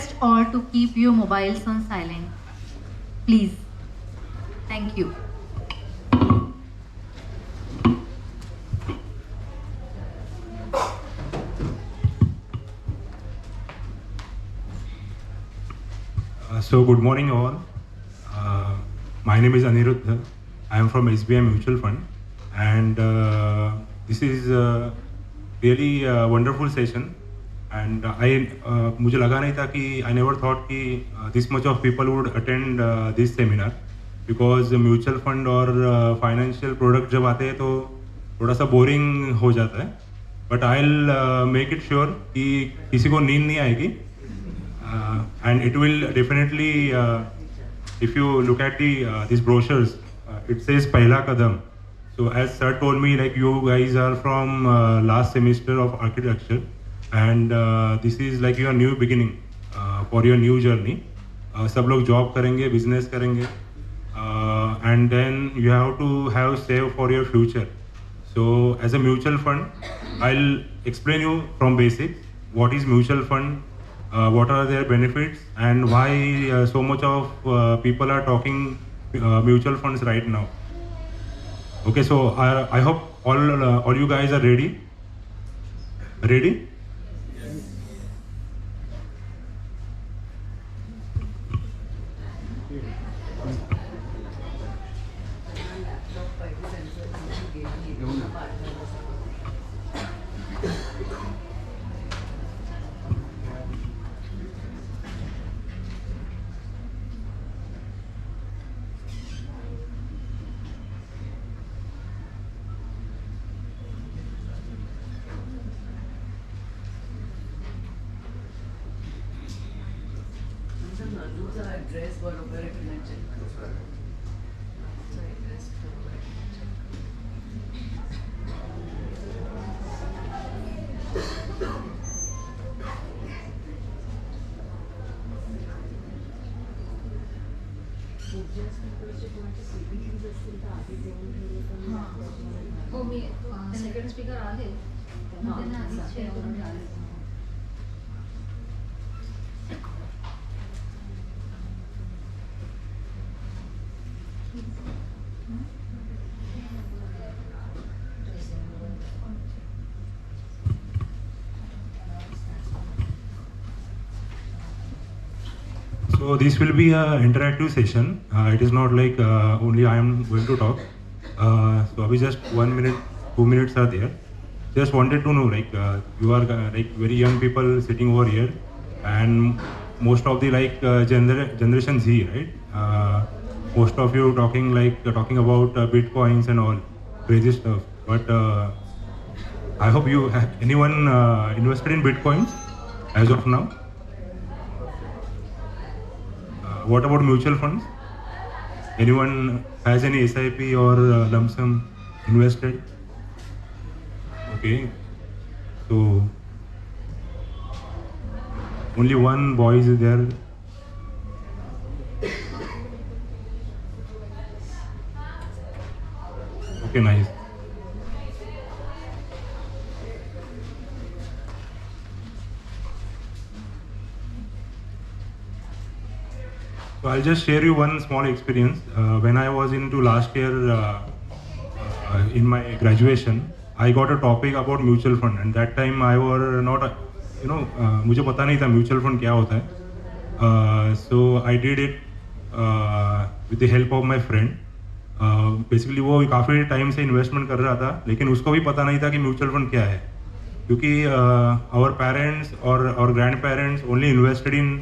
request all to keep your mobiles on silent. Please. Thank you. So good morning all. My name is Aniruddha. I am from SBI Mutual Fund, and this is really a wonderful session. And मुझे लगा नहीं था कि I never thought कि this much of people would attend this seminar, because mutual fund और financial product जब आते हैं तो थोड़ा सा boring हो जाता है. But I'll make it sure कि किसी को नींद नहीं आएगी. And it will definitely, if you look at these brochures, it says Pehla Kadam. So as sir told me, like you guys are from last semester of architecture, and this is like your new beginning for your new journey. सब लोग job करेंगे, business करेंगे, and then you have to have save for your future. So as a mutual fund, I'll explain you from basics what is mutual fund. What are their benefits, and why so much of people are talking mutual funds right now. Okay, so I hope all you guys are ready. Ready? Address बरोबर हो मी second speaker आले त्यांना आधीच share करून झाले. So this will be an interactive session. It is not like only I am going to talk. So we just 1 minute, 2 minutes are there. Just wanted to know, like you are like very young people sitting over here, and most of the like Generation Z, right? Most of you talking about bitcoins and all crazy stuff. But I hope you have anyone invested in bitcoins as of now. What about mutual funds? Anyone has any SIP or lump sum invested? Okay, so only one boy is there. Okay, nice. So I'll just share you one small experience. When I was into last year in my graduation, I got a topic about mutual fund, and that time I were not, मुझे पता नहीं था mutual fund क्या होता है. So I did it with the help of my friend. Basically वो काफ़ी time से इन्वेस्टमेंट कर रहा था, लेकिन उसको भी पता नहीं था कि म्यूचुअल फंड क्या है, क्योंकि आवर पेरेंट्स और grand parents only invested in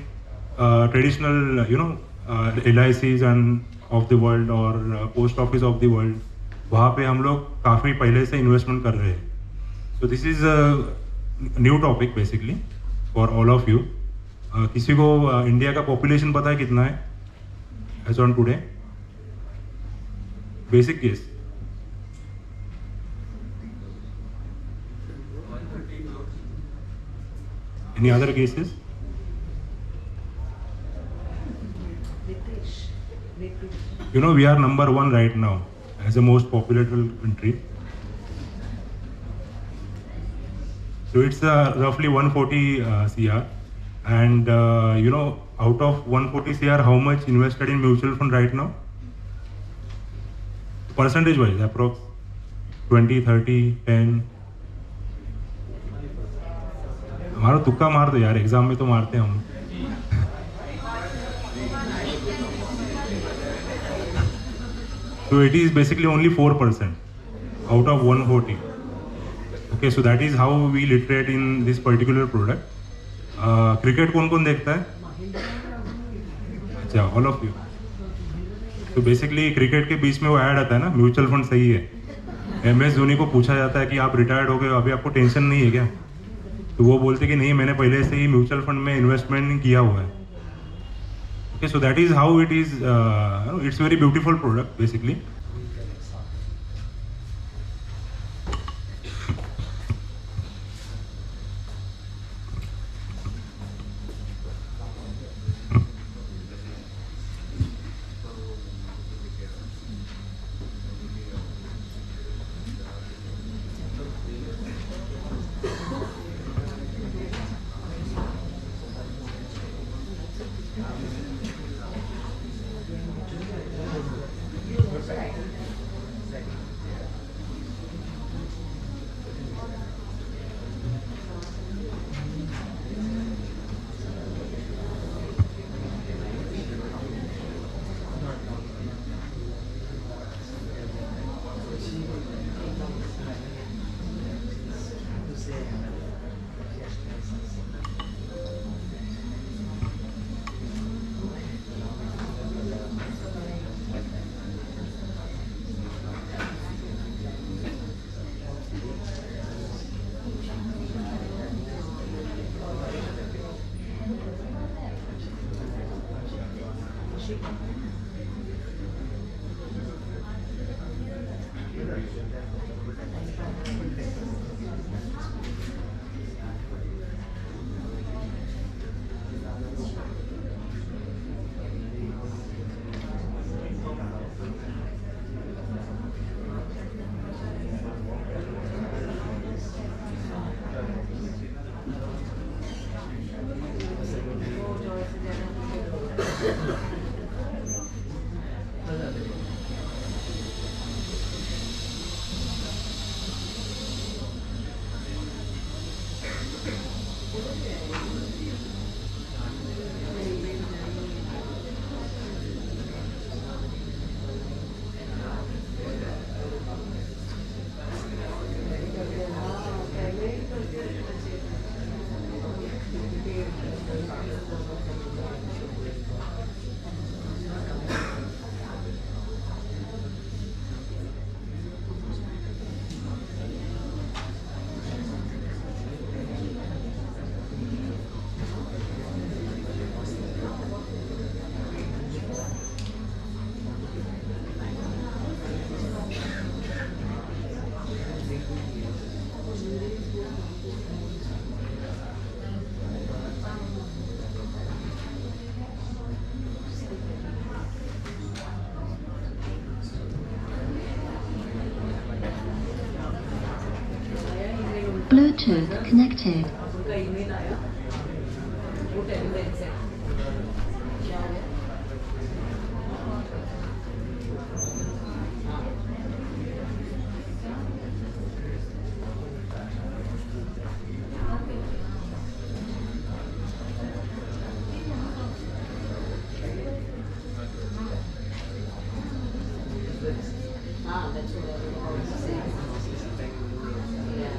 traditional LICs and of the world और post office of the world. वहाँ पे हम लोग काफ़ी पहले से इन्वेस्टमेंट कर रहे हैं. So this is new topic basically for all of you. किसी को इंडिया का पॉपुलेशन पता है कितना है as on today? Basic case. Any other cases? We are number 1 right now as the most populated country. So it's roughly 140 CR. And out of 140 CR, how much invested in mutual fund right now? Percentage wise, approx 20, 30, 10. हमारा तुक्का मार दो यार, exam में तो मारते हैं हम. So it is basically only 4% out of 140. Okay, so that is how we literate in this particular product. Cricket कौन देखता है? अच्छा, all of you. तो बेसिकली क्रिकेट के बीच में वो ऐड आता है ना, म्यूचुअल फंड सही है. MS धोनी को पूछा जाता है कि आप रिटायर्ड हो गए, अभी आपको टेंशन नहीं है क्या? तो वो बोलते कि नहीं, मैंने पहले से ही म्यूचुअल फंड में इन्वेस्टमेंट किया हुआ है. Okay, so that is how it is. It's very beautiful product basically. Bluetooth connected. उनका ईमेल आया वो टेलीविजन से क्या हो गया? हाँ, that's what I was saying. Yeah.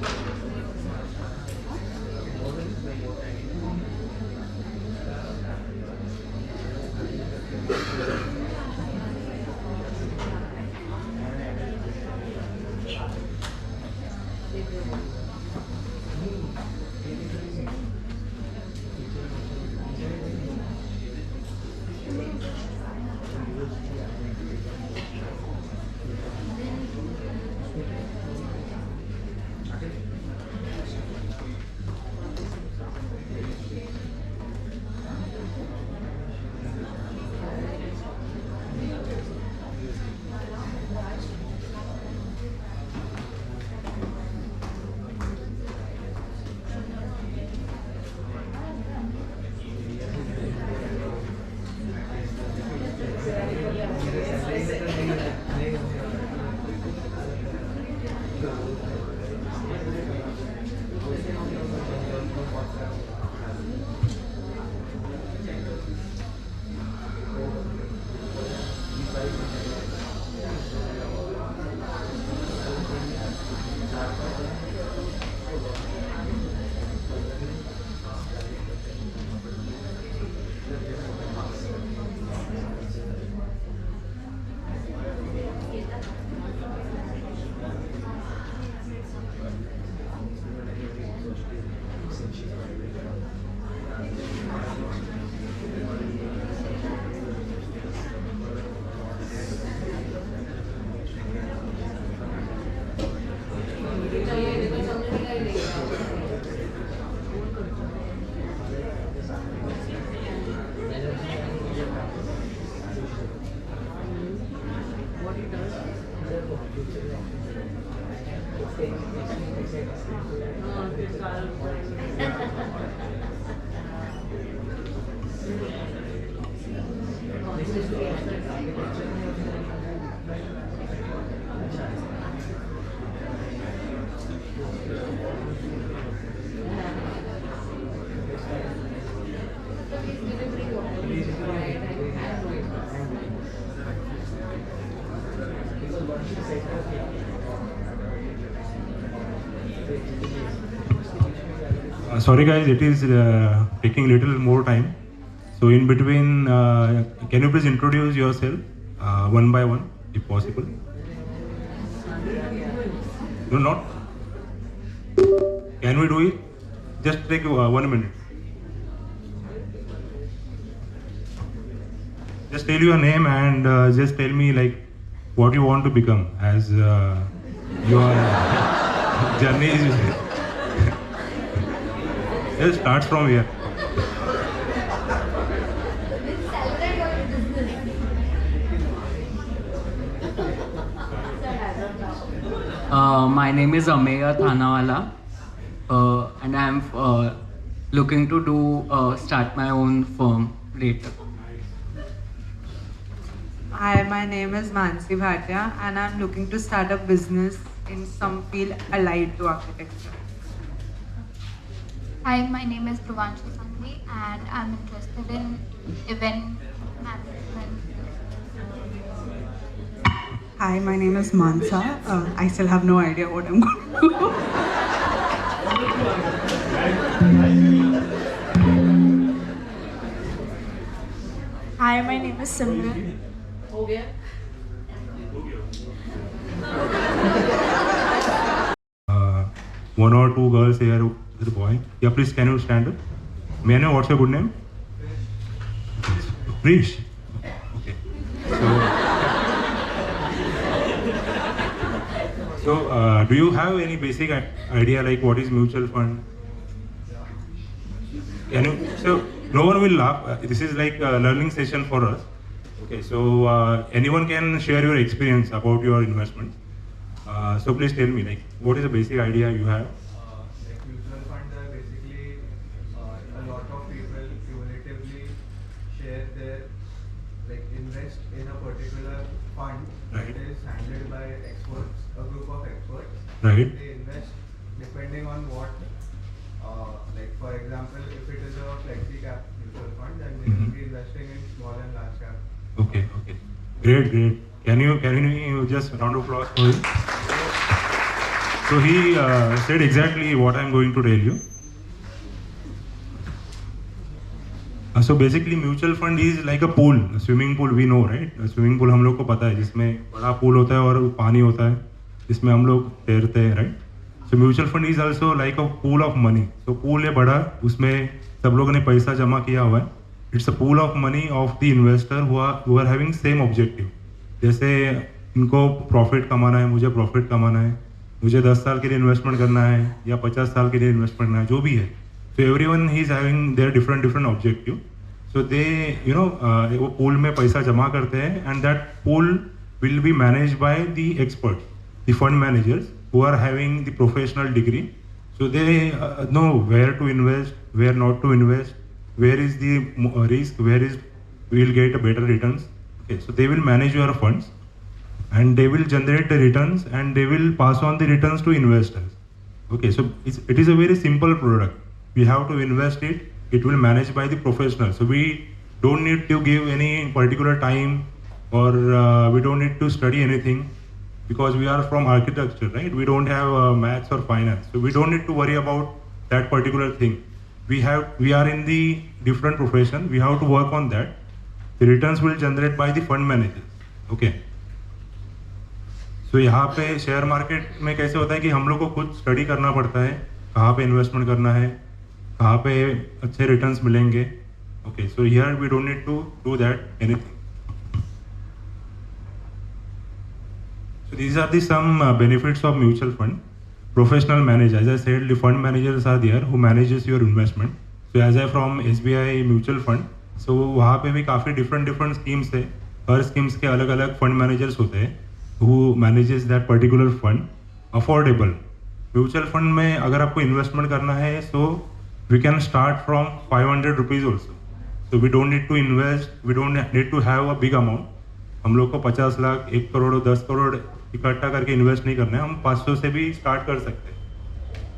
Sorry guys, it is taking little more time. So in between, can you please introduce yourself one by one, if possible? No, not. Can we do it? Just take 1 minute. Just tell your name and just tell me like what you want to become as your journey is. Just start from here. My name is Ameya Thanawala, and I'm looking to start my own firm later. Hi, my name is Mansi Bhatia, and I'm looking to start a business in some field allied to architecture. Hi, my name is Pruvanshu Sangvi and I'm interested in event management. Hi, my name is Mansa. I still have no idea what I'm going to do. Hi, my name is Simran. हो गया One or two girls here with the boy. Yeah, please can you stand up? May I know what's your good name? Prish. Okay. So do you have any basic idea like what is mutual fund? Can you? So no one will laugh. This is like a learning session for us. Okay. So anyone can share your experience about your investments. So please tell me like what is the basic idea you have? Like mutual funds are basically a lot of people cumulatively share their invest in a particular fund Right. that is handled by experts, a group of experts. Right. They invest depending on what, for example, if it is a flexi cap mutual fund, then they will be investing in small and large cap. Okay, okay. Great. Can you just round of applause for him? So he said exactly what I'm going to tell you. So basically mutual fund is like a pool, a swimming pool we know, right? A swimming pool हम लोग को पता है जिसमें बड़ा pool होता है और पानी होता है जिसमें हम लोग तैरते हैं, right? So mutual fund is also like a pool of money. So pool है बड़ा, उसमें सब लोगों ने पैसा जमा किया हुआ है. It's a pool of money of the investor who are having same objective. जैसे इनको प्रॉफिट कमाना है, मुझे प्रॉफिट कमाना है, मुझे 10 साल के लिए इन्वेस्टमेंट करना है या 50 साल के लिए इन्वेस्टमेंट करना है, जो भी है. So everyone is having their different objective. So they वो pool में पैसा जमा करते हैं and that pool will be managed by the experts, the fund managers who are having the professional degree. So they know where to invest, where not to invest, where is the risk, where is we will get a better returns. Okay, so they will manage your funds and they will generate the returns and they will pass on the returns to investors. Okay, so it is a very simple product. We have to invest it. It will manage by the professional. So we don't need to give any particular time or we don't need to study anything because we are from architecture, right? We don't have maths or finance. So we don't need to worry about that particular thing. We are in the different profession. We have to work on that. The returns will generate by the fund managers. Okay. So यहाँ पे share market में कैसे होता है कि हम लोग को खुद स्टडी करना पड़ता है कहाँ पे इन्वेस्टमेंट करना है कहाँ पे अच्छे रिटर्न्स मिलेंगे. Okay so here we don't need to do that anything. So these are the some benefits of mutual fund. Professional manager, as I said, the fund managers are there who manages your investment. So as I from SBI mutual fund, so वहाँ पे भी काफ़ी different schemes है. हर schemes के अलग अलग fund managers होते हैं who manages that particular fund. Affordable, mutual fund में अगर आपको इन्वेस्टमेंट करना है so we can start from 500 rupees also. So we don't need to invest, we don't need to have a big amount. हम लोग को 50 लाख, 1 करोड़, 10 करोड़ इकट्ठा करके इन्वेस्ट नहीं करना है. हम 500 से भी स्टार्ट कर सकते हैं.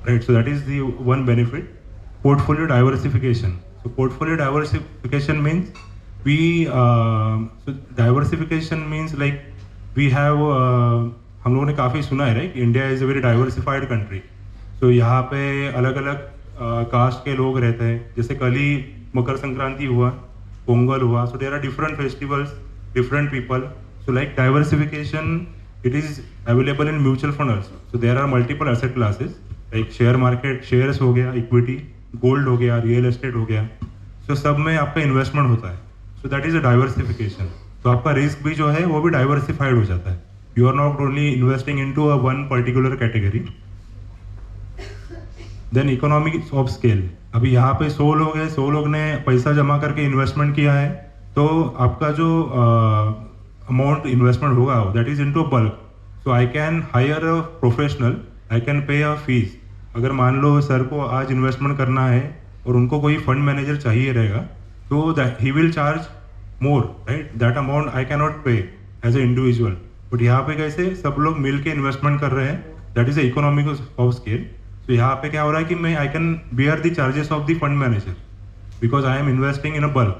Right, so that is the one benefit. Portfolio diversification. So portfolio diversification means we so diversification means like we have हम लोगों ने काफ़ी सुना है right, India is a very diversified country. So यहाँ पे अलग अलग कास्ट के लोग रहते हैं. जैसे कल ही मकर संक्रांति हुआ, पोंगल हुआ. So there are different festivals, different people. So like diversification it is available in mutual fund also. So there are multiple asset classes like share market, shares हो गया, इक्विटी, गोल्ड हो गया, रियल एस्टेट हो गया. सो सब में आपका investment होता है. So that is a diversification. तो आपका रिस्क भी जो है वो भी डाइवर्सिफाइड हो जाता है. You are not only investing into a one particular category. Then economics of scale. अभी यहाँ पे 100 लोग हैं, 100 लोग ने पैसा जमा करके इन्वेस्टमेंट किया है. तो आपका जो अमाउंट इन्वेस्टमेंट होगा that is into bulk. So I can hire a professional, I can pay a fees. अगर मान लो सर को आज इन्वेस्टमेंट करना है और उनको कोई फंड मैनेजर चाहिए रहेगा, so that he will charge more, right? That amount I cannot pay as an individual. But यहाँ पे कैसे सब लोग मिल के इन्वेस्टमेंट कर रहे हैं, that is the economic of scale. So यहाँ पे क्या हो रहा है कि मैं I can bear the charges of the fund manager because I am investing in a bulk.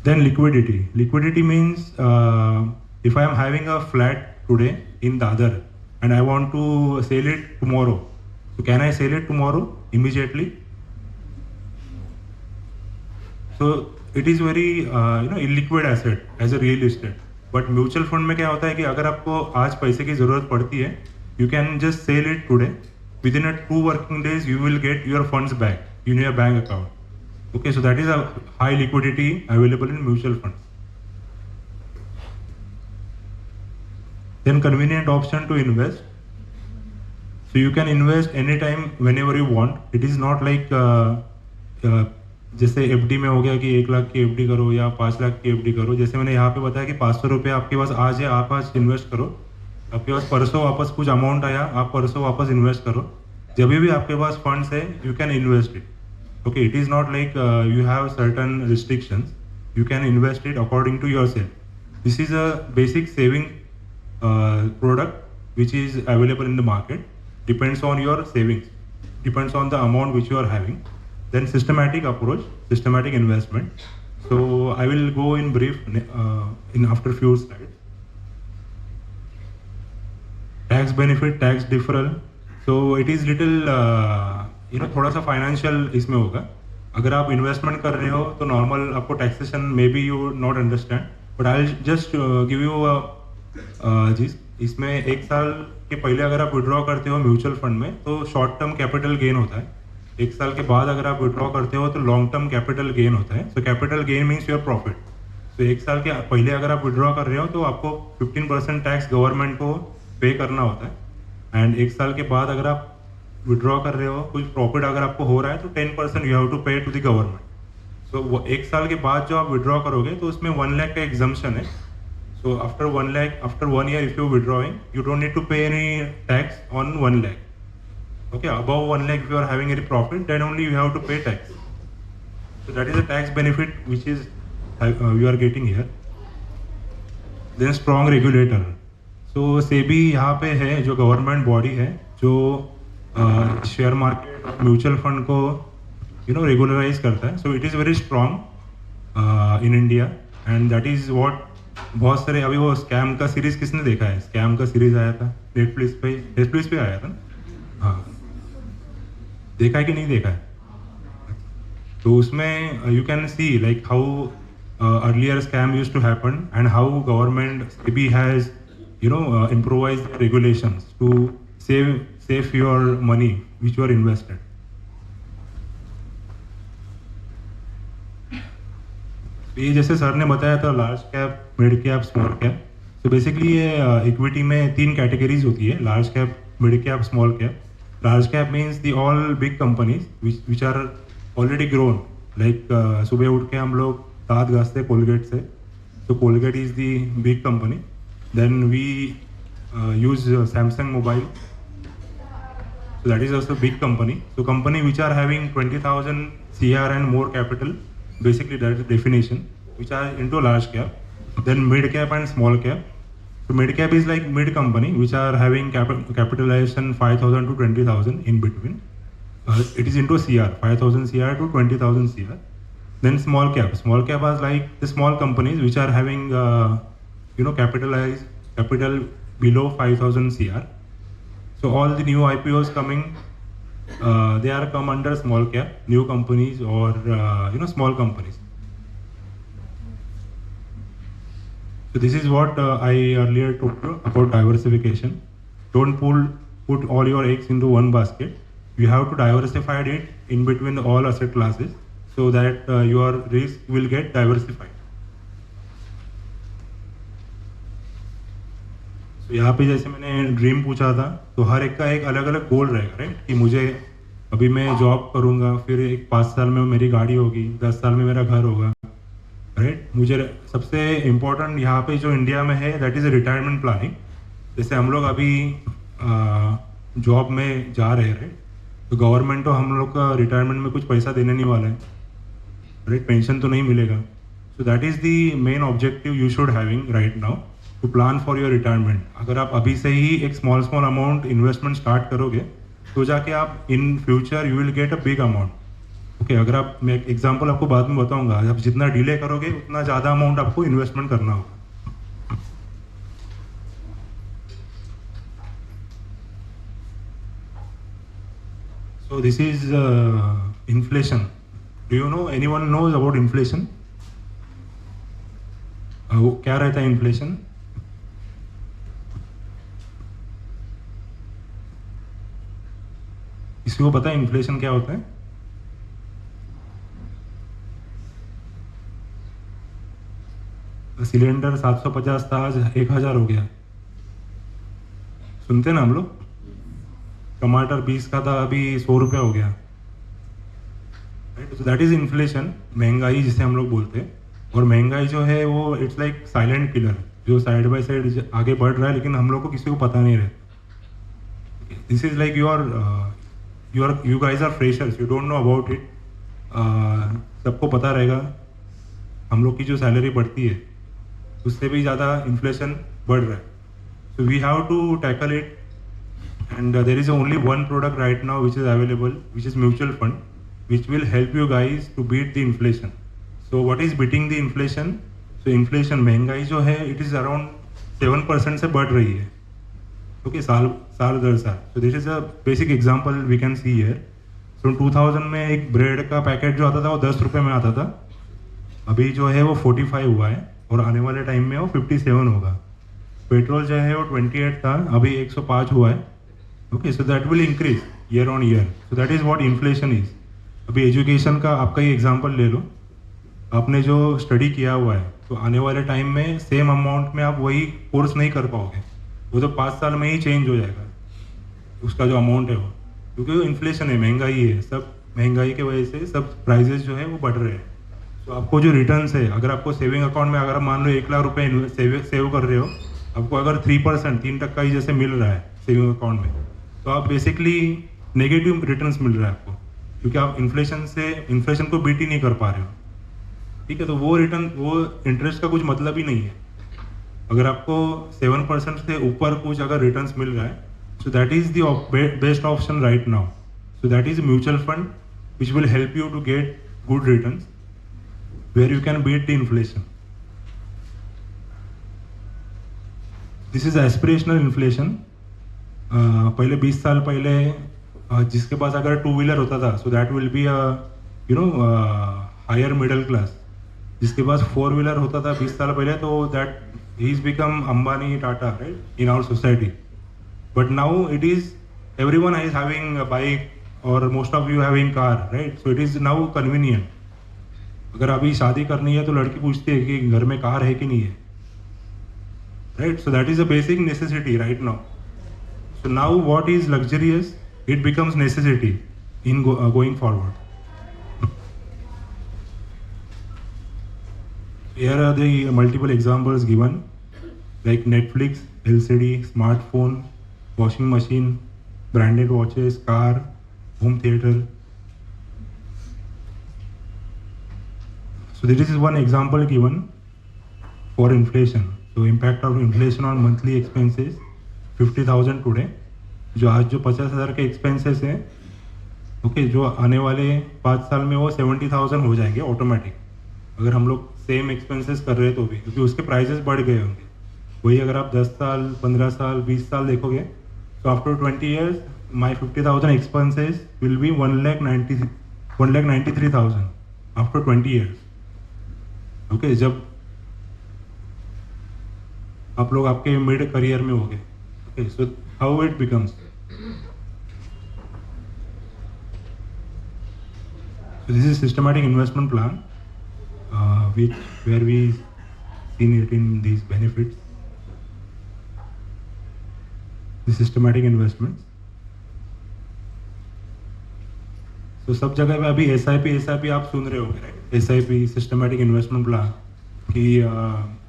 Then liquidity. Liquidity means if I am having a flat today in Dadar and I want to sell it tomorrow. So can I sell it tomorrow immediately? So it is very illiquid asset as a real estate. But mutual fund में क्या होता है कि अगर आपको आज पैसे की ज़रूरत पड़ती है, you can just sell it today. Within 2 working days, you will get your funds back in your bank account. Okay, so that is a high liquidity available in mutual funds. Then convenient option to invest. So you can invest anytime whenever you want. It is not like जैसे FD में हो गया कि 1 लाख की FD करो या 5 लाख की FD करो. जैसे मैंने यहाँ पे बताया कि 500 रुपये आपके पास आज है, आप आज इन्वेस्ट करो. आपके पास परसों वापस कुछ अमाउंट आया, आप परसों वापस इन्वेस्ट करो. जब भी आपके पास फंड्स है you can invest it. Okay, it is not like you have certain restrictions. You can invest it according to your self. This is a basic saving product which is available in the market. Depends on your savings, depends on the amount which you are having. Then systematic approach, systematic investment. So I will go in brief in after few slides. Tax benefit, tax deferral. So it is little थोड़ा सा financial इसमें होगा. अगर आप investment कर रहे हो तो नॉर्मल आपको taxation may be you not understand, but I will just give you इसमें 1 साल के पहले अगर आप विड्रॉ करते हो म्यूचुअल फंड में तो शॉर्ट टर्म कैपिटल गेन होता है. 1 साल के बाद अगर आप विड्रॉ करते हो तो लॉन्ग टर्म कैपिटल गेन होता है. So capital gain means your profit. तो 1 साल के पहले अगर आप विड्रॉ कर रहे हो तो आपको 15% टैक्स गवर्नमेंट को पे करना होता है. एंड 1 साल के बाद अगर आप विड्रॉ कर रहे हो, कुछ प्रॉफिट अगर आपको हो रहा है तो 10% यू हैव टू पे टू द गवर्नमेंट. सो 1 साल के बाद जो आप विड्रॉ करोगे तो उसमें 1 लाख का एग्जम्पशन है. So after 1 lakh, after 1 year, if you're withdrawing, you don't need to pay any tax on 1 lakh. Okay, above 1 lakh, if you are having any profit, then only you have to pay tax. So that is a tax benefit which is you are getting here. Then strong regulator. So SEBI यहाँ पे है जो government body है जो share market, mutual fund को regularise करता है. So it is very strong in India and that is what बहुत सारे. अभी वो स्कैम का सीरीज किसने देखा है? स्कैम का सीरीज आया था नेटफ्लिक्स पे आया था ना. हाँ, देखा है कि नहीं देखा है? तो उसमें you can see like how earlier scam used to happen and how government SEBI has improvised regulations to save your money which you are invested. ये जैसे सर ने बताया था large cap, mid cap, small cap. तो basically ये equity में 3 categories होती है, large cap, mid cap, small cap. Large cap means the all big companies which are already grown. Like सुबह उठ के हम लोग दांत घासते कोलगेट से, तो Colgate is the big company. Then we use Samsung Mobile. So that is also a big company. So company which are having 20,000 CR and more capital, basically that is the definition, which are into large cap. Then mid cap and small cap. So mid cap is like mid company which are having capitalization 5,000 to 20,000 in between. It is into CR, 5,000 CR to 20,000 CR. Then small cap is like the small companies which are having capital below 5,000 CR. So all the new IPOs coming, they are come under small cap, new companies or small companies. So this is what I earlier talked about diversification. Don't put all your eggs into one basket. You have to diversify it in between all asset classes so that your risk will get diversified. तो यहाँ पे जैसे मैंने dream पूछा था, तो हर एक का एक अलग अलग गोल रहेगा, राइट? कि मुझे अभी मैं जॉब करूँगा, फिर एक 5 साल में मेरी गाड़ी होगी, 10 साल में मेरा घर होगा, राइट? मुझे सबसे इम्पोर्टेंट यहाँ पे जो इंडिया में है दैट इज़ रिटायरमेंट प्लानिंग. जैसे हम लोग अभी जॉब में जा रहे हैं, राइट? तो गवर्नमेंट तो हम लोग का रिटायरमेंट में कुछ पैसा देने नहीं वाला है, राइट? पेंशन तो नहीं मिलेगा. So that is the main objective you should having right now to plan for your retirement. अगर आप अभी से ही एक स्मॉल अमाउंट इन्वेस्टमेंट स्टार्ट करोगे तो जाके आप in future you will get a big amount. Okay, अगर आप, मैं एक एग्जांपल आपको बाद में बताऊंगा, आप जितना डिले करोगे उतना ज़्यादा अमाउंट आपको इन्वेस्टमेंट करना होगा. So this is inflation. Do you know, anyone knows about inflation? क्या रहता है इन्फ्लेशन? किसी को पता है इन्फ्लेशन क्या होता है? सिलेंडर 750 था, आज 1000 हो गया. सुनते ना हम लोग? टमाटर 20 का था, अभी 100 रुपया हो गया. Right, so that is inflation, महंगाई जिसे हम लोग बोलते हैं. और महंगाई जो है वो इट्स लाइक साइलेंट किलर, जो साइड बाय साइड आगे बढ़ रहा है लेकिन हम लोग को किसी को पता नहीं रहता. This is like you guys are freshers, you don't know about it. सबको पता रहेगा हम लोग की जो सैलरी बढ़ती है उससे भी ज़्यादा इन्फ्लेशन बढ़ रहा है. So we have to tackle it. And there is only one product right now which is available, which is mutual fund, which will help you guys to beat the inflation. So what is beating the inflation? So inflation, महंगाई जो है it is around 7% से बढ़ रही है. Okay, साल दर साल. So this is a basic example we can see here. So 2000 में एक ब्रेड का पैकेट जो आता था वो 10 रुपये में आता था. अभी जो है वो 45 हुआ है और आने वाले टाइम में वो 57 होगा. पेट्रोल जो है वो 28 था, अभी 105 हुआ है. Okay, so that will increase year on year. So that is what inflation is. अभी एजुकेशन का आपका ही एग्जांपल ले लो. आपने जो स्टडी किया हुआ है तो आने वाले टाइम में सेम अमाउंट में आप वही कोर्स नहीं कर पाओगे. वो तो 5 साल में ही चेंज हो जाएगा उसका जो अमाउंट है वो, क्योंकि वो इन्फ्लेशन है, महंगाई है. सब महंगाई की वजह से सब प्राइजेस जो है वो बढ़ रहे हैं. तो आपको जो रिटर्न्स है, अगर आपको सेविंग अकाउंट में अगर आप मान लो 1 लाख रुपये सेव कर रहे हो, आपको अगर 3% 3% ही जैसे मिल रहा है सेविंग अकाउंट में, तो आप बेसिकली नेगेटिव रिटर्न्स मिल रहा है आपको, क्योंकि आप इन्फ्लेशन को बीट ही नहीं कर पा रहे हो. ठीक है, तो वो इंटरेस्ट का कुछ मतलब ही नहीं है. अगर आपको 7% से ऊपर कुछ अगर रिटर्न्स मिल रहा है, so that is the best option right now. So that is mutual fund which will help you to get good returns where you can beat the inflation. This is aspirational inflation. पहले 20 साल पहले जिसके पास अगर 2 wheeler होता था, so that will be higher middle class. जिसके पास 4 wheeler होता था 20 साल पहले, तो that he is become Ambani, Tata, right, in our society. But now it is everyone is having a bike और most of you having car, right. So it is now convenient. अगर अभी शादी करनी है तो लड़की पूछती है कि घर में कार है कि नहीं है, right. So that is a basic necessity right now. So now what is luxurious, it becomes necessity in going forward. Here are the multiple examples given. like Netflix, LCD, smartphone, washing machine, branded watches, car, home theater. So this is one example given for inflation. So impact of inflation on monthly expenses 50,000 today. जो आज जो 50,000 के expenses हैं, okay, जो आने वाले 5 साल में वो 70,000 हो जाएंगे ऑटोमेटिक, अगर हम लोग सेम एक्सपेंसेस कर रहे हैं तो भी, क्योंकि उसके प्राइसेस बढ़ गए होंगे. वही अगर आप 10 साल, 15 साल, 20 साल देखोगे, तो after 20 years my 50,000 expenses will be 1,93,000 after 20 years. Okay, जब आप लोग आपके मिड करियर में हो गए. Okay, so how it becomes. So this is systematic investment plan, where we seen it in these benefits. The systematic investments. So सब जगह पे अभी SIP आप सुन रहे होंगे, right? SIP systematic investment plan कि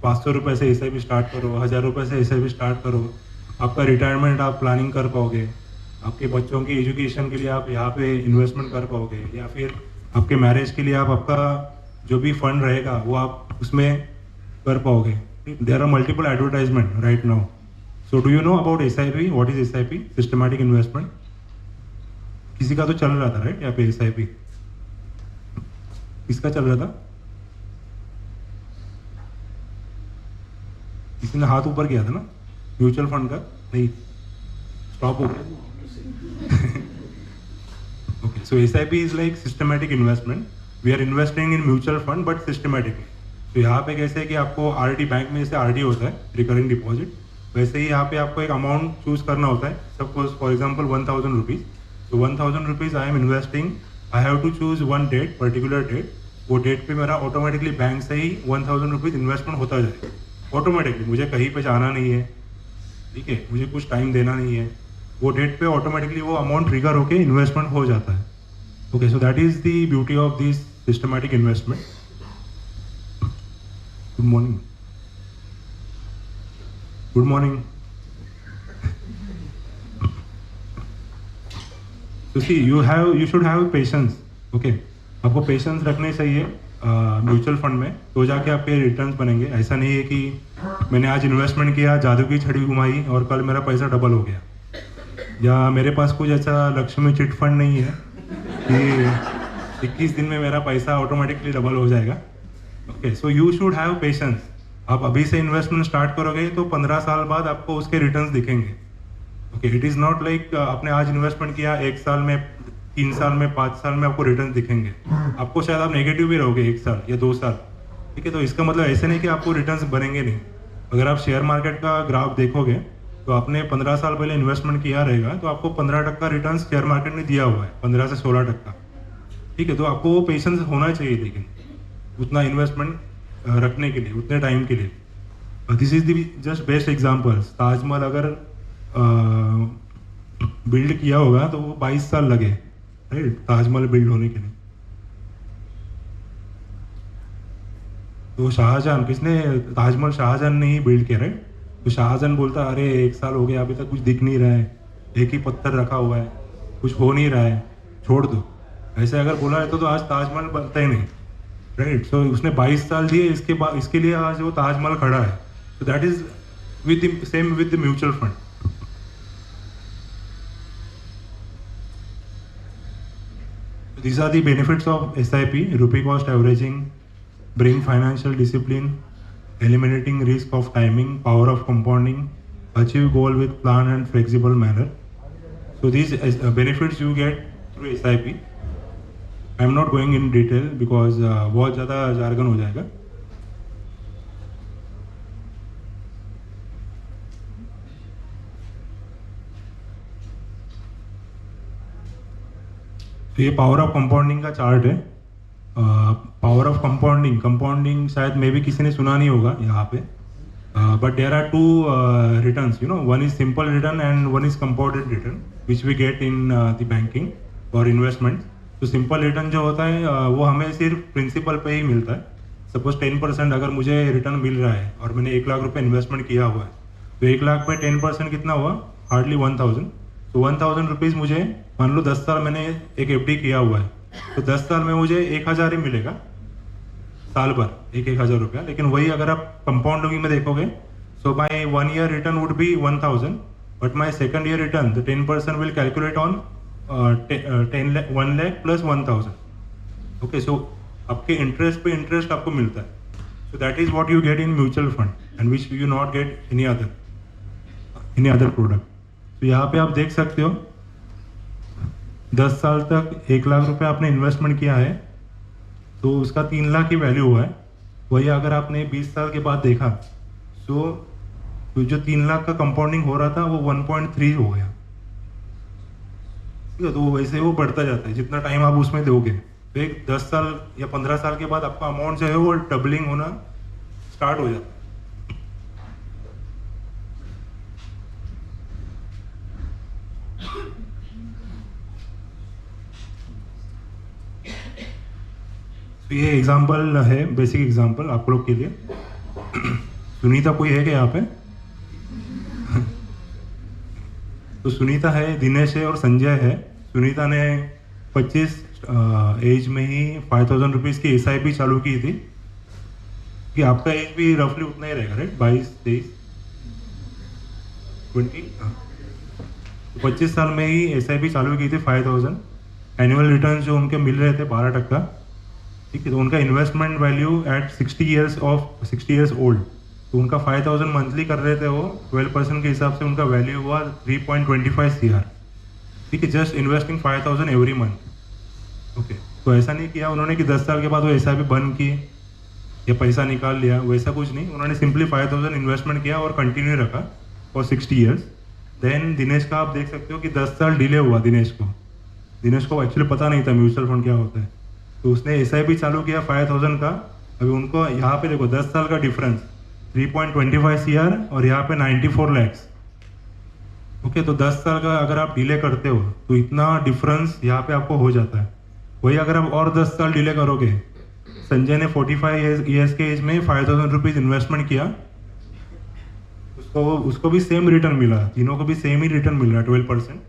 500 रुपये से SIP स्टार्ट करो, 1000 रुपये से SIP स्टार्ट करो, आपका रिटायरमेंट आप प्लानिंग कर पाओगे, आपके बच्चों की एजुकेशन के लिए आप यहाँ पे इन्वेस्टमेंट कर पाओगे, या फिर आपके मैरिज के लिए आप आपका जो भी फंड रहेगा वो आप उसमें कर पाओगे. There are multiple advertisement right now. So do you know about SIP? What is SIP? Systematic investment. किसी का तो चल रहा था, राइट? यहाँ पे SIP किसका चल रहा था? किसी ने हाथ ऊपर किया था ना, म्यूचुअल फंड का. नहीं, स्टॉप हो गया. Okay, so SIP is like systematic investment. We are investing in mutual fund but systematically. तो यहाँ पे कैसे है कि आपको RD बैंक में जैसे RD होता है, रिकरिंग डिपॉजिट, वैसे ही यहाँ पे आपको एक अमाउंट चूज करना होता है. Suppose for example 1,000 rupees. तो 1,000 rupees I am investing. I have to choose one date, particular date. वो डेट पे मेरा ऑटोमेटिकली बैंक से ही 1,000 रुपीज़ इन्वेस्टमेंट होता जाएगा ऑटोमेटिकली. मुझे कहीं पे जाना नहीं है, ठीक है, मुझे कुछ टाइम देना नहीं है. वो डेट पे ऑटोमेटिकली वो अमाउंट ट्रिगर होके इन्वेस्टमेंट हो जाता है. Okay, so that is the beauty of this systematic investment. Good morning. Good morning. तो see you should have patience. Okay, आपको पेशेंस रखने चाहिए म्यूचुअल फंड में, तो जाके आपके रिटर्न्स बनेंगे. ऐसा नहीं है कि मैंने आज इन्वेस्टमेंट किया, जादू की छड़ी घुमाई और कल मेरा पैसा डबल हो गया. या मेरे पास कुछ ऐसा लक्ष्मी चिट फंड नहीं है कि 21 दिन में मेरा पैसा ऑटोमेटिकली डबल हो जाएगा. Okay, so you should have patience. आप अभी से इन्वेस्टमेंट स्टार्ट करोगे तो 15 साल बाद आपको उसके रिटर्न्स दिखेंगे. Okay, it is not like आपने आज इन्वेस्टमेंट किया, 1 साल में, 3 साल में, 5 साल में आपको रिटर्न दिखेंगे. आपको शायद आप नेगेटिव भी रहोगे 1 साल या 2 साल, ठीक है. तो इसका मतलब ऐसे नहीं कि आपको रिटर्न्स बनेंगे नहीं. अगर आप शेयर मार्केट का ग्राफ देखोगे तो आपने 15 साल पहले इन्वेस्टमेंट किया रहेगा तो आपको 15% रिटर्न शेयर मार्केट ने दिया हुआ है, 15 से 16%, ठीक है. तो आपको वो पेशेंस होना चाहिए, लेकिन उतना इन्वेस्टमेंट रखने के लिए, उतने टाइम के लिए. This is the just best examples. Taj Mahal अगर बिल्ड किया होगा तो वो 22 साल लगे, राइट, ताजमहल बिल्ड होने के लिए. तो शाहजहान, किसने ताजमहल, शाहजहान ने ही बिल्ड किया, राइट. तो शाहजहान बोलता अरे 1 साल हो गया, अभी तक कुछ दिख नहीं रहा है, एक ही पत्थर रखा हुआ है, कुछ हो नहीं रहा है, छोड़ दो. ऐसे अगर बोला है तो आज ताजमहल बनता ही नहीं, राइट. सो उसने 22 साल दिए, इसके बाद इसके लिए आज वो ताजमहल खड़ा है. तो that is with same with the mutual fund. These are the benefits of SIP. Rupee cost averaging, bring financial discipline, eliminating risk of timing, power of compounding, achieve goal with plan and flexible manner. So these benefits you get through SIP. I am not going in detail because बहुत ज़्यादा jargon हो जाएगा. तो ये power of compounding का chart है. Power of compounding शायद मे भी किसी ने सुना नहीं होगा यहाँ पे, but there are 2 returns, you know. One is simple return and one is compounded return which we get in the banking और इन्वेस्टमेंट. तो सिंपल रिटर्न जो होता है वो हमें सिर्फ प्रिंसिपल पे ही मिलता है. सपोज 10% अगर मुझे रिटर्न मिल रहा है और मैंने 1 लाख रुपए इन्वेस्टमेंट किया हुआ है, तो 1 लाख में 10% कितना हुआ? हार्डली 1000। तो 1000 रुपीज़ मुझे, मान लो 10 साल मैंने एक FD किया हुआ है, तो 10 साल में मुझे 1000 ही मिलेगा साल भर, 1000 रुपया। लेकिन वही अगर आप कंपाउंडिंग में देखोगे, so my 1 year return would be 1000, but my second year return the 10% will calculate on 1 lakh plus 1000। Okay, so आपके इंटरेस्ट पे इंटरेस्ट आपको मिलता है। So that is what you get in mutual fund and which you not get any other product. तो यहाँ पे आप देख सकते हो 10 साल तक 1 लाख रुपए आपने इन्वेस्टमेंट किया है, तो उसका 3 लाख की वैल्यू हुआ है। वही अगर आपने 20 साल के बाद देखा, तो जो 3 लाख का कंपाउंडिंग हो रहा था वो 1.3 हो गया। ठीक है, तो वैसे वो बढ़ता जाता है जितना टाइम आप उसमें दोगे। तो एक 10 साल या 15 साल के बाद आपका अमाउंट जो है वो डबलिंग होना स्टार्ट हो जाता है। तो ये एग्जांपल है, बेसिक एग्जांपल आप लोग के लिए। सुनीता कोई है क्या यहाँ पे? तो सुनीता है, दिनेश है और संजय है। सुनीता ने 25 एज में ही 5000 रुपीज़ की SIP चालू की थी, कि आपका एज भी रफली उतना ही रहेगा, राइट? 22, 23, 20। 25 साल में ही SIP चालू की थी 5000। एनुअल रिटर्न जो उनके मिल रहे थे 12%। ठीक है, तो उनका investment value at 60 years old, तो उनका 5000 मंथली कर रहे थे वो, 12% के हिसाब से उनका वैल्यू हुआ 3.25 CR। ठीक है, just investing 5000 every month. Okay, तो ऐसा नहीं किया उन्होंने कि 10 साल के बाद वो SIP बंद की या पैसा निकाल लिया, वैसा कुछ नहीं। उन्होंने सिंपली 5000 इन्वेस्टमेंट किया और कंटिन्यू रखा फॉर 60 ईयर्स। देन दिनेश का आप देख सकते हो कि 10 साल डिले हुआ दिनेश को एक्चुअली पता नहीं था म्यूचुअल फंड क्या होता है, तो उसने SIP चालू किया 5000 का। अभी उनको यहाँ पे देखो 10 साल का डिफरेंस 3.25 CR और यहाँ पे 94 lakhs। ओके, तो 10 साल का अगर आप डिले करते हो तो इतना डिफरेंस यहाँ पे आपको हो जाता है। वही अगर आप और 10 साल डिले करोगे, संजय ने 45 ईयर्स के एज में 5000 रुपीज़ इन्वेस्टमेंट किया, उसको भी सेम रिटर्न मिला, तीनों को भी सेम ही रिटर्न मिल रहा है 12%।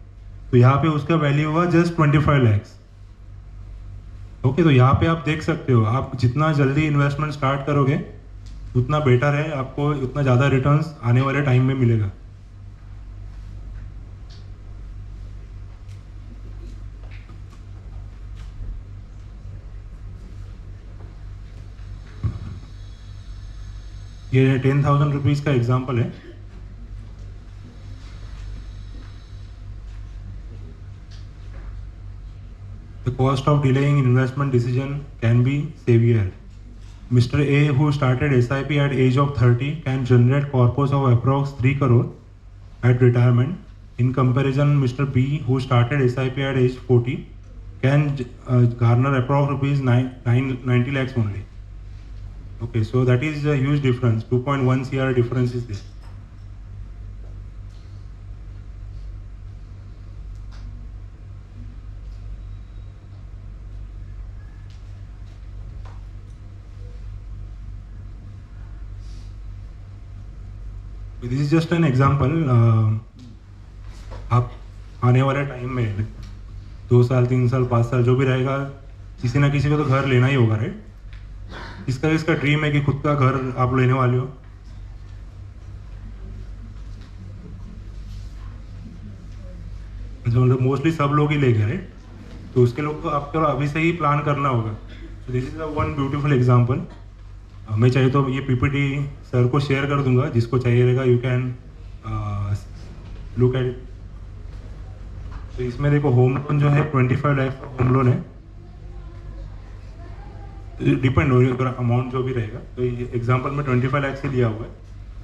तो यहाँ पे उसका वैल्यू हुआ जस्ट 25 lakhs। ओके, तो यहाँ पे आप देख सकते हो, आप जितना जल्दी इन्वेस्टमेंट स्टार्ट करोगे उतना बेटर है, आपको उतना ज़्यादा रिटर्न्स आने वाले टाइम में मिलेगा। ये 10,000 रुपीज़ का एग्जाम्पल है। The cost of delaying investment decision can be severe. Mr. A, who started SIP at age of 30, can generate corpus of approx 3 crore at retirement. In comparison, Mr. B, who started SIP at age 40, can garner approx rupees 90 lakhs only. Okay, so that is a huge difference. 2.1 CR difference is there. This is just an example. आप आने वाले time में 2 साल 3 साल 5 साल जो भी रहेगा, किसी ना किसी को तो घर लेना ही होगा, राइट? इसका ड्रीम है कि खुद का घर आप लेने वाले हो। मतलब मोस्टली सब लोग ही लेंगे, राइट? तो उसके लोग को आपको अभी से ही प्लान करना होगा। तो this is one beautiful example. मैं चाहिए तो ये PPT सर को शेयर कर दूंगा, जिसको चाहिए रहेगा you can look at it. तो इसमें देखो होम लोन जो है 25 लाख का होम लोन है, डिपेंड हो अमाउंट जो भी रहेगा। तो ये एग्जांपल में 25 लाख से लिया हुआ है।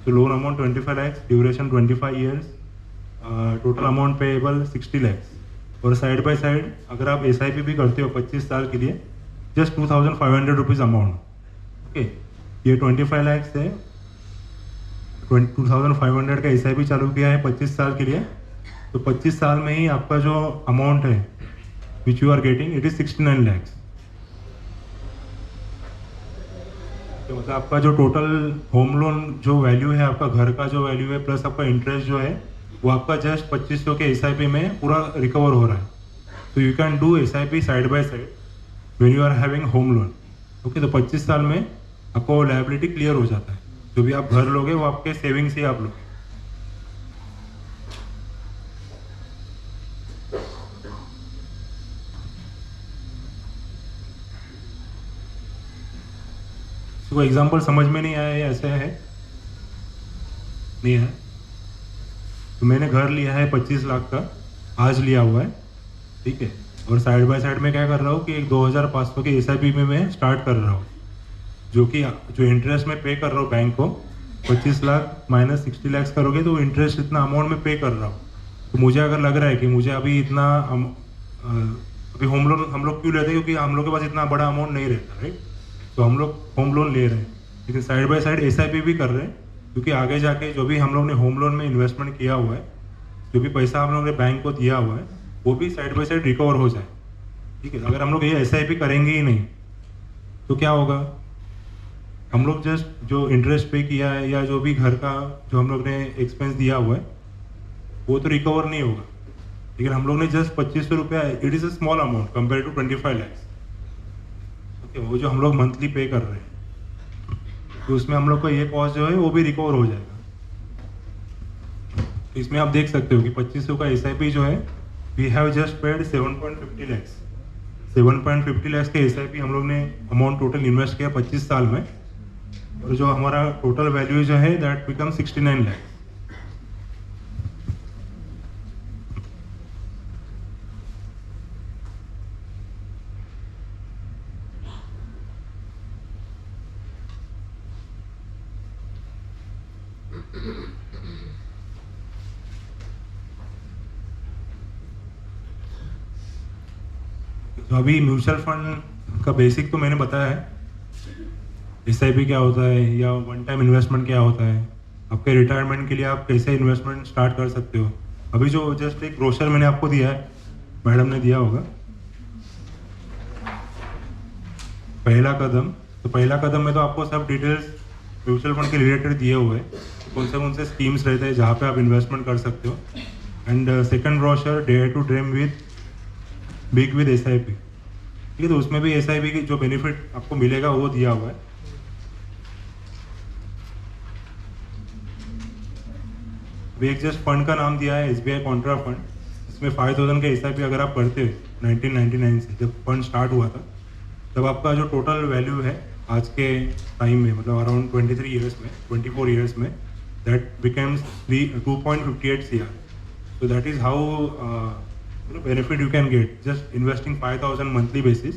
तो loan amount 25 lakh, duration 25 years, total amount payable 60 lakh. और साइड बाय साइड अगर आप SIP भी करते हो 25 साल के लिए, जस्ट 2500 रुपीज़ अमाउंट। ओके, ये 25 लाख से 2500 का SIP चालू किया है 25 साल के लिए। तो 25 साल में ही आपका जो अमाउंट है which you are getting, it is 69 lakhs। तो मतलब आपका जो टोटल होम लोन जो वैल्यू है, आपका घर का जो वैल्यू है प्लस आपका इंटरेस्ट जो है, वो आपका जस्ट 2500 के SIP में पूरा रिकवर हो रहा है. तो you can do SIP side by side when you are having home loan. Okay, तो 25 साल में आपको लायबिलिटी क्लियर हो जाता है. जो भी आप घर लोगे वो आपके सेविंग्स ही आप लोगे. कोई एग्जांपल समझ में नहीं आया, ऐसे है नहीं है. तो मैंने घर लिया है 25 लाख का, आज लिया हुआ है, ठीक है. और साइड बाय साइड में क्या कर रहा हूँ कि एक 2500 के SIP में मैं स्टार्ट कर रहा हूँ, जो कि जो इंटरेस्ट में पे कर रहा हूँ बैंक को. 25 लाख माइनस 60 लाख करोगे तो इंटरेस्ट इतना अमाउंट में पे कर रहा हूँ. तो मुझे अगर लग रहा है कि मुझे अभी इतना अभी होम लोन हम लोग क्यों लेते हैं, क्योंकि हम लोग के पास इतना बड़ा अमाउंट नहीं रहता, राइट. तो हम लोग होम लोन ले रहे हैं, लेकिन साइड बाय साइड SIP भी कर रहे हैं, क्योंकि आगे जाके जो भी हम लोग ने होम लोन में इन्वेस्टमेंट किया हुआ है, जो भी पैसा हम लोग ने बैंक को दिया हुआ है, वो भी साइड बाय साइड रिकवर हो जाए, ठीक है. अगर हम लोग ये SIP करेंगे ही नहीं तो क्या होगा, हम लोग जस्ट जो इंटरेस्ट पे किया है या जो भी घर का जो हम लोग ने एक्सपेंस दिया हुआ है वो तो रिकवर नहीं होगा. लेकिन हम लोग ने जस्ट 2500 रुपया, it is a small amount compare to 25 lakh. Okay, वो जो हम लोग मंथली पे कर रहे हैं, तो उसमें हम लोग का ये कॉस्ट जो है वो भी रिकवर हो जाएगा. तो इसमें आप देख सकते हो कि 2500 का SIP जो है, we have just paid 7.50 lakhs. 7.50 lakhs के SIP हम लोग ने अमाउंट टोटल इन्वेस्ट किया 25 साल में, और जो हमारा टोटल वैल्यू जो है दैट बिकम 69 लाख. तो अभी म्यूचुअल फंड का बेसिक तो मैंने बताया है, SIP क्या होता है या वन टाइम इन्वेस्टमेंट क्या होता है, आपके रिटायरमेंट के लिए आप कैसे इन्वेस्टमेंट स्टार्ट कर सकते हो. अभी जो जस्ट एक ब्रोशर मैंने आपको दिया है, मैडम ने दिया होगा, पहला कदम. तो पहला कदम में तो आपको सब डिटेल्स म्यूचुअल फंड के रिलेटेड दिए हुए हैं, कौन से स्कीम्स रहते हैं जहाँ पे आप इन्वेस्टमेंट कर सकते हो. And second brochure dare to dream with big with SIP, ठीक है. तो उसमें भी SIP की जो बेनिफिट आपको मिलेगा वो दिया हुआ है. अभी एक जस्ट फंड का नाम दिया है SBI कॉन्ट्रा फंड. इसमें 5000 का SIP अगर आप करते हो 1999 से जब फंड स्टार्ट हुआ था, तब आपका जो टोटल वैल्यू है आज के टाइम में, मतलब अराउंड 24 ईयर्स में that becomes 2.58 CR. So that is how benefit you can get just investing 5000 monthly basis.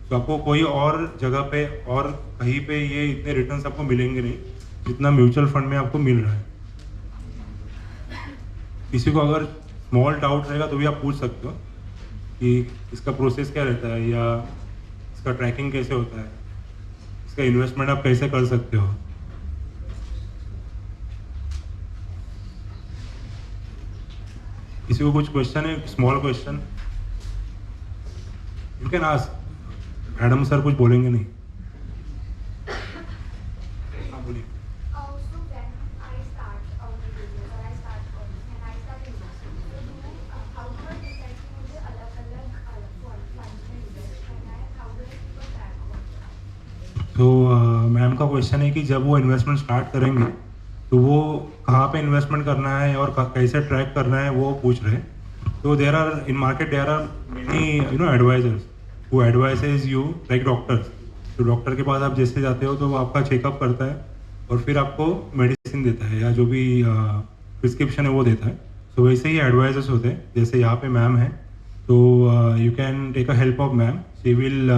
तो आपको कोई और जगह पे और कहीं पे ये इतने रिटर्न्स आपको मिलेंगे नहीं जितना म्यूचुअल फंड में आपको मिल रहा है. किसी को अगर स्मॉल डाउट रहेगा तो भी आप पूछ सकते हो कि इसका प्रोसेस क्या रहता है, या इसका ट्रैकिंग कैसे होता है, इसका इन्वेस्टमेंट आप कैसे कर सकते हो. किसी को कुछ क्वेश्चन है, small question you can ask. Madam sir कुछ बोलेंगे नहीं. हाँ बोलिए. So when I start the business or I start earning and I start investing, so how do I decide कि मुझे अलग-अलग funds में invest करना है? How do I keep a track of it? तो मैम का क्वेश्चन है कि जब वो इन्वेस्टमेंट स्टार्ट करेंगे तो वो कहाँ पे इन्वेस्टमेंट करना है और कैसे ट्रैक करना है वो पूछ रहे हैं. तो there are in market there are many advisers who advises you like doctors. तो डॉक्टर के पास आप जैसे जाते हो तो वो आपका चेकअप करता है और फिर आपको मेडिसिन देता है या जो भी प्रिस्क्रिप्शन है वो देता है. तो वैसे ही एडवाइजर्स होते हैं, जैसे यहाँ पे मैम है, तो you can take a help of ma'am. She will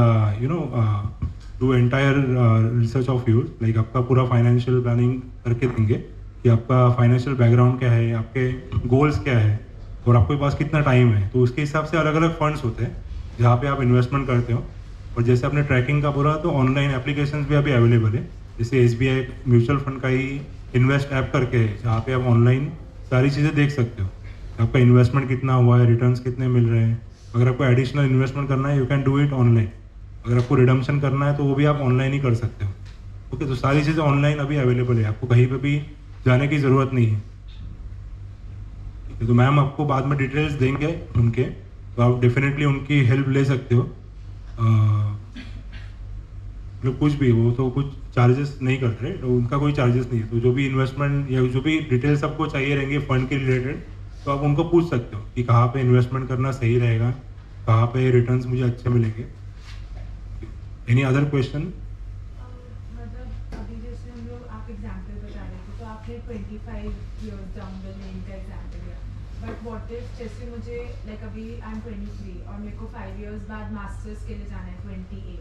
do entire research of yours, like आपका पूरा फाइनेंशियल प्लानिंग करके देंगे कि आपका फाइनेंशियल बैकग्राउंड क्या है, आपके गोल्स क्या है और आपके पास कितना टाइम है. तो उसके हिसाब से अलग अलग फंड्स होते हैं जहाँ पे आप इन्वेस्टमेंट करते हो. और जैसे आपने ट्रैकिंग का बोला, तो ऑनलाइन एप्लीकेशंस भी अभी अवेलेबल है, जैसे SBI म्यूचुअल फंड का ही इन्वेस्ट ऐप करके है, जहाँ पे आप ऑनलाइन सारी चीज़ें देख सकते हो. आपका इन्वेस्टमेंट कितना हुआ है, रिटर्न्स कितने मिल रहे हैं. अगर आपको एडिशनल इन्वेस्टमेंट करना है, you can do it online. अगर आपको रिडम्पशन करना है तो वो भी आप ऑनलाइन ही कर सकते हो. ओके, तो सारी चीज़ें ऑनलाइन अभी अवेलेबल है, आपको कहीं पे भी जाने की ज़रूरत नहीं है। ठीक है, तो मैम आपको बाद में डिटेल्स देंगे उनके, तो आप डेफिनेटली उनकी हेल्प ले सकते हो। मतलब कुछ भी, वो तो कुछ चार्जेस नहीं करते हैं, तो उनका कोई चार्जेस नहीं है। तो जो भी इन्वेस्टमेंट या जो भी डिटेल्स आपको चाहिए रहेंगे फंड के रिलेटेड, तो आप उनको पूछ सकते हो कि कहाँ पे इन्वेस्टमेंट करना सही रहेगा, कहाँ पे रिटर्न्स मुझे अच्छे मिलेंगे। Any other question? मतलब अभी जैसे हम लोग आप एग्जाम्पल बता रहे थे, तो आपने 25 years down the lane का एग्जाम्पल दिया, बट व्हाट इफ जैसे मुझे लाइक अभी आई एम 23 और मेरे को 5 years बाद मास्टर्स के लिए जाना है 28,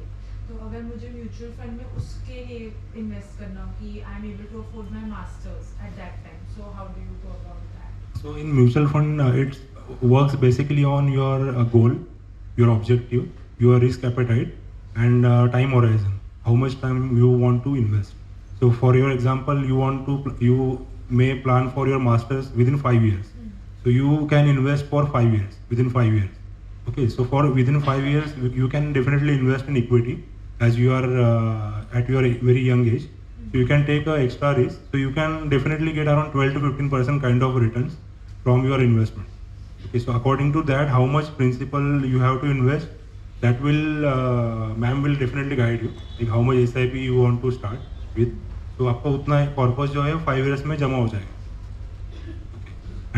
तो अगर मुझे म्यूचुअल फंड में उसके लिए इन्वेस्ट करना हो कि I am able to afford my masters at that time, so how do you go about that? So in mutual fund, it works basically on your goal, your objective, your risk appetite, and time horizon. How much time you want to invest. So for your example, you may plan for your masters within 5 years. So you can invest for 5 years, within 5 years. Okay, so for within 5 years, you can definitely invest in equity as you are at your very young age. So you can take a extra risk. So you can definitely get around 12 to 15% kind of returns from your investment. Okay, so according to that, how much principal you have to invest, that will ma'am will definitely guide you, like how much SIP you want to start with. तो आपका उतना corpus जो है 5 years में जमा हो जाएगा।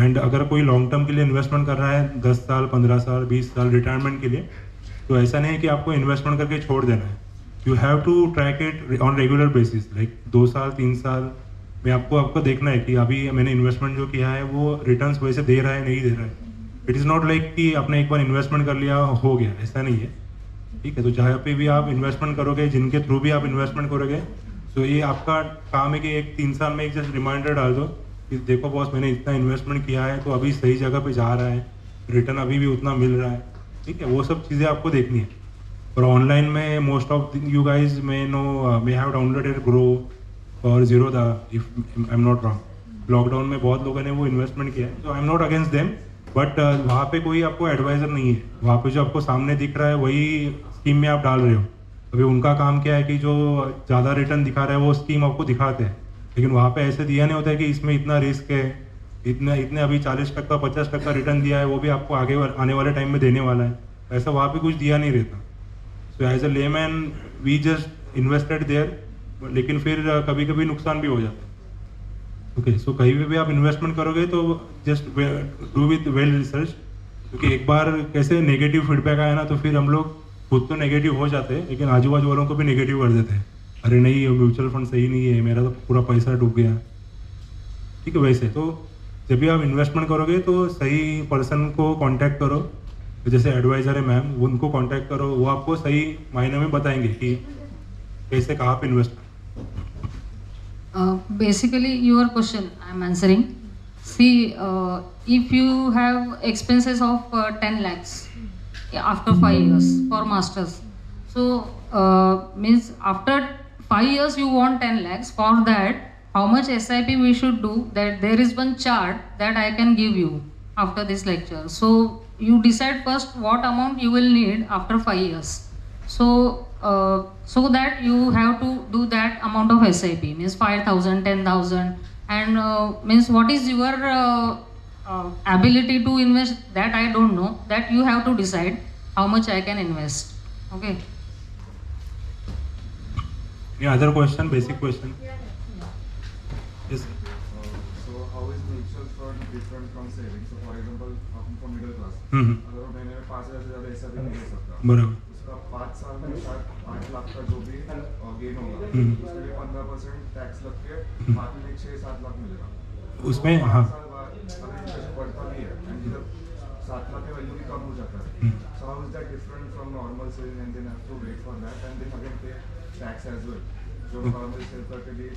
And अगर कोई लॉन्ग टर्म के लिए इन्वेस्टमेंट कर रहा है 10 साल 15 साल 20 साल रिटायरमेंट के लिए, तो ऐसा नहीं है कि आपको इन्वेस्टमेंट करके छोड़ देना है। You have to track it on regular basis, like 2 साल 3 साल में आपको देखना है कि अभी मैंने इन्वेस्टमेंट जो किया है वो रिटर्न्स वैसे दे रहा है नहीं दे रहा है। इट इज़ नॉट लाइक कि आपने एक बार इन्वेस्टमेंट कर लिया हो गया, ऐसा नहीं है। ठीक है, तो जहाँ पे भी आप इन्वेस्टमेंट करोगे, जिनके थ्रू भी आप इन्वेस्टमेंट करोगे, तो ये आपका काम है कि 1-3 साल में एक जस्ट रिमाइंडर डाल दो कि देखो बॉस, मैंने इतना इन्वेस्टमेंट किया है तो अभी सही जगह पे जा रहा है, रिटर्न अभी भी उतना मिल रहा है। ठीक है, वो सब चीज़ें आपको देखनी है। और ऑनलाइन में most of you guys may have downloaded Groww और Zerodha, if I am not wrong. Lockdown में बहुत लोगों ने वो इन्वेस्टमेंट किया है, तो I am not against them, but वहाँ पे कोई आपको एडवाइज़र नहीं है। वहाँ पे जो आपको सामने दिख रहा है वही स्कीम में आप डाल रहे हो। अभी उनका काम क्या है कि जो ज़्यादा रिटर्न दिखा रहा है वो स्कीम आपको दिखाते हैं, लेकिन वहाँ पे ऐसे दिया नहीं होता है कि इसमें इतना रिस्क है, इतने अभी 40% 50% रिटर्न दिया है, वो भी आपको आगे आने वाले टाइम में देने वाला है। ऐसा वहाँ पे कुछ दिया नहीं रहता। So as a layman we just invested there, लेकिन फिर कभी कभी नुकसान भी हो जाता है। ओके, सो कहीं भी आप इन्वेस्टमेंट करोगे तो just do with well research, क्योंकि एक बार कैसे नेगेटिव फीडबैक आया ना, तो फिर हम लोग खुद तो नेगेटिव हो जाते हैं, लेकिन आजू बाजू वालों को भी नेगेटिव कर देते हैं। अरे नहीं, म्यूचुअल फंड सही नहीं है, मेरा तो पूरा पैसा डूब गया। ठीक है, वैसे तो जब भी आप इन्वेस्टमेंट करोगे तो सही पर्सन को कांटेक्ट करो, जैसे एडवाइज़र है मैम, उनको कांटेक्ट करो, वो आपको सही मायने में बताएंगे कि कैसे कहाँ पे invest. Basically, your question I am answering. See, if you have expenses of 10 lakhs after 5 years for masters, so means after 5 years you want 10 lakhs. For that, how much SIP we should do? That there is one chart that I can give you after this lecture. So you decide first what amount you will need after 5 years. So that you have to do that amount of SIP, means 5,000, 10,000, and means what is your ability to invest, that I don't know, that you have to decide how much I can invest. Okay. Any other question, basic question? Yes. So how is mutual fund different from savings? So for example, हम for middle class, अगर वो महीने में 5,000 से ज़्यादा SIP नहीं ले सकता, बराबर। उसका 5 साल में 8 लाख का जो भी गेन होगा, उसके लिए 15% टैक्स लग के बाद में 6-7 लाख मिलेगा। उसमें हाँ, 5 साल बाद अगर इंटरेस्ट बढ़ता नहीं है एंड इधर 7 लाख का वैल्यू भी कम हो जाता है, so how is that different from normal saving and then have to wait for that and then again pay tax as well, जो नॉर्मल सेव करके भी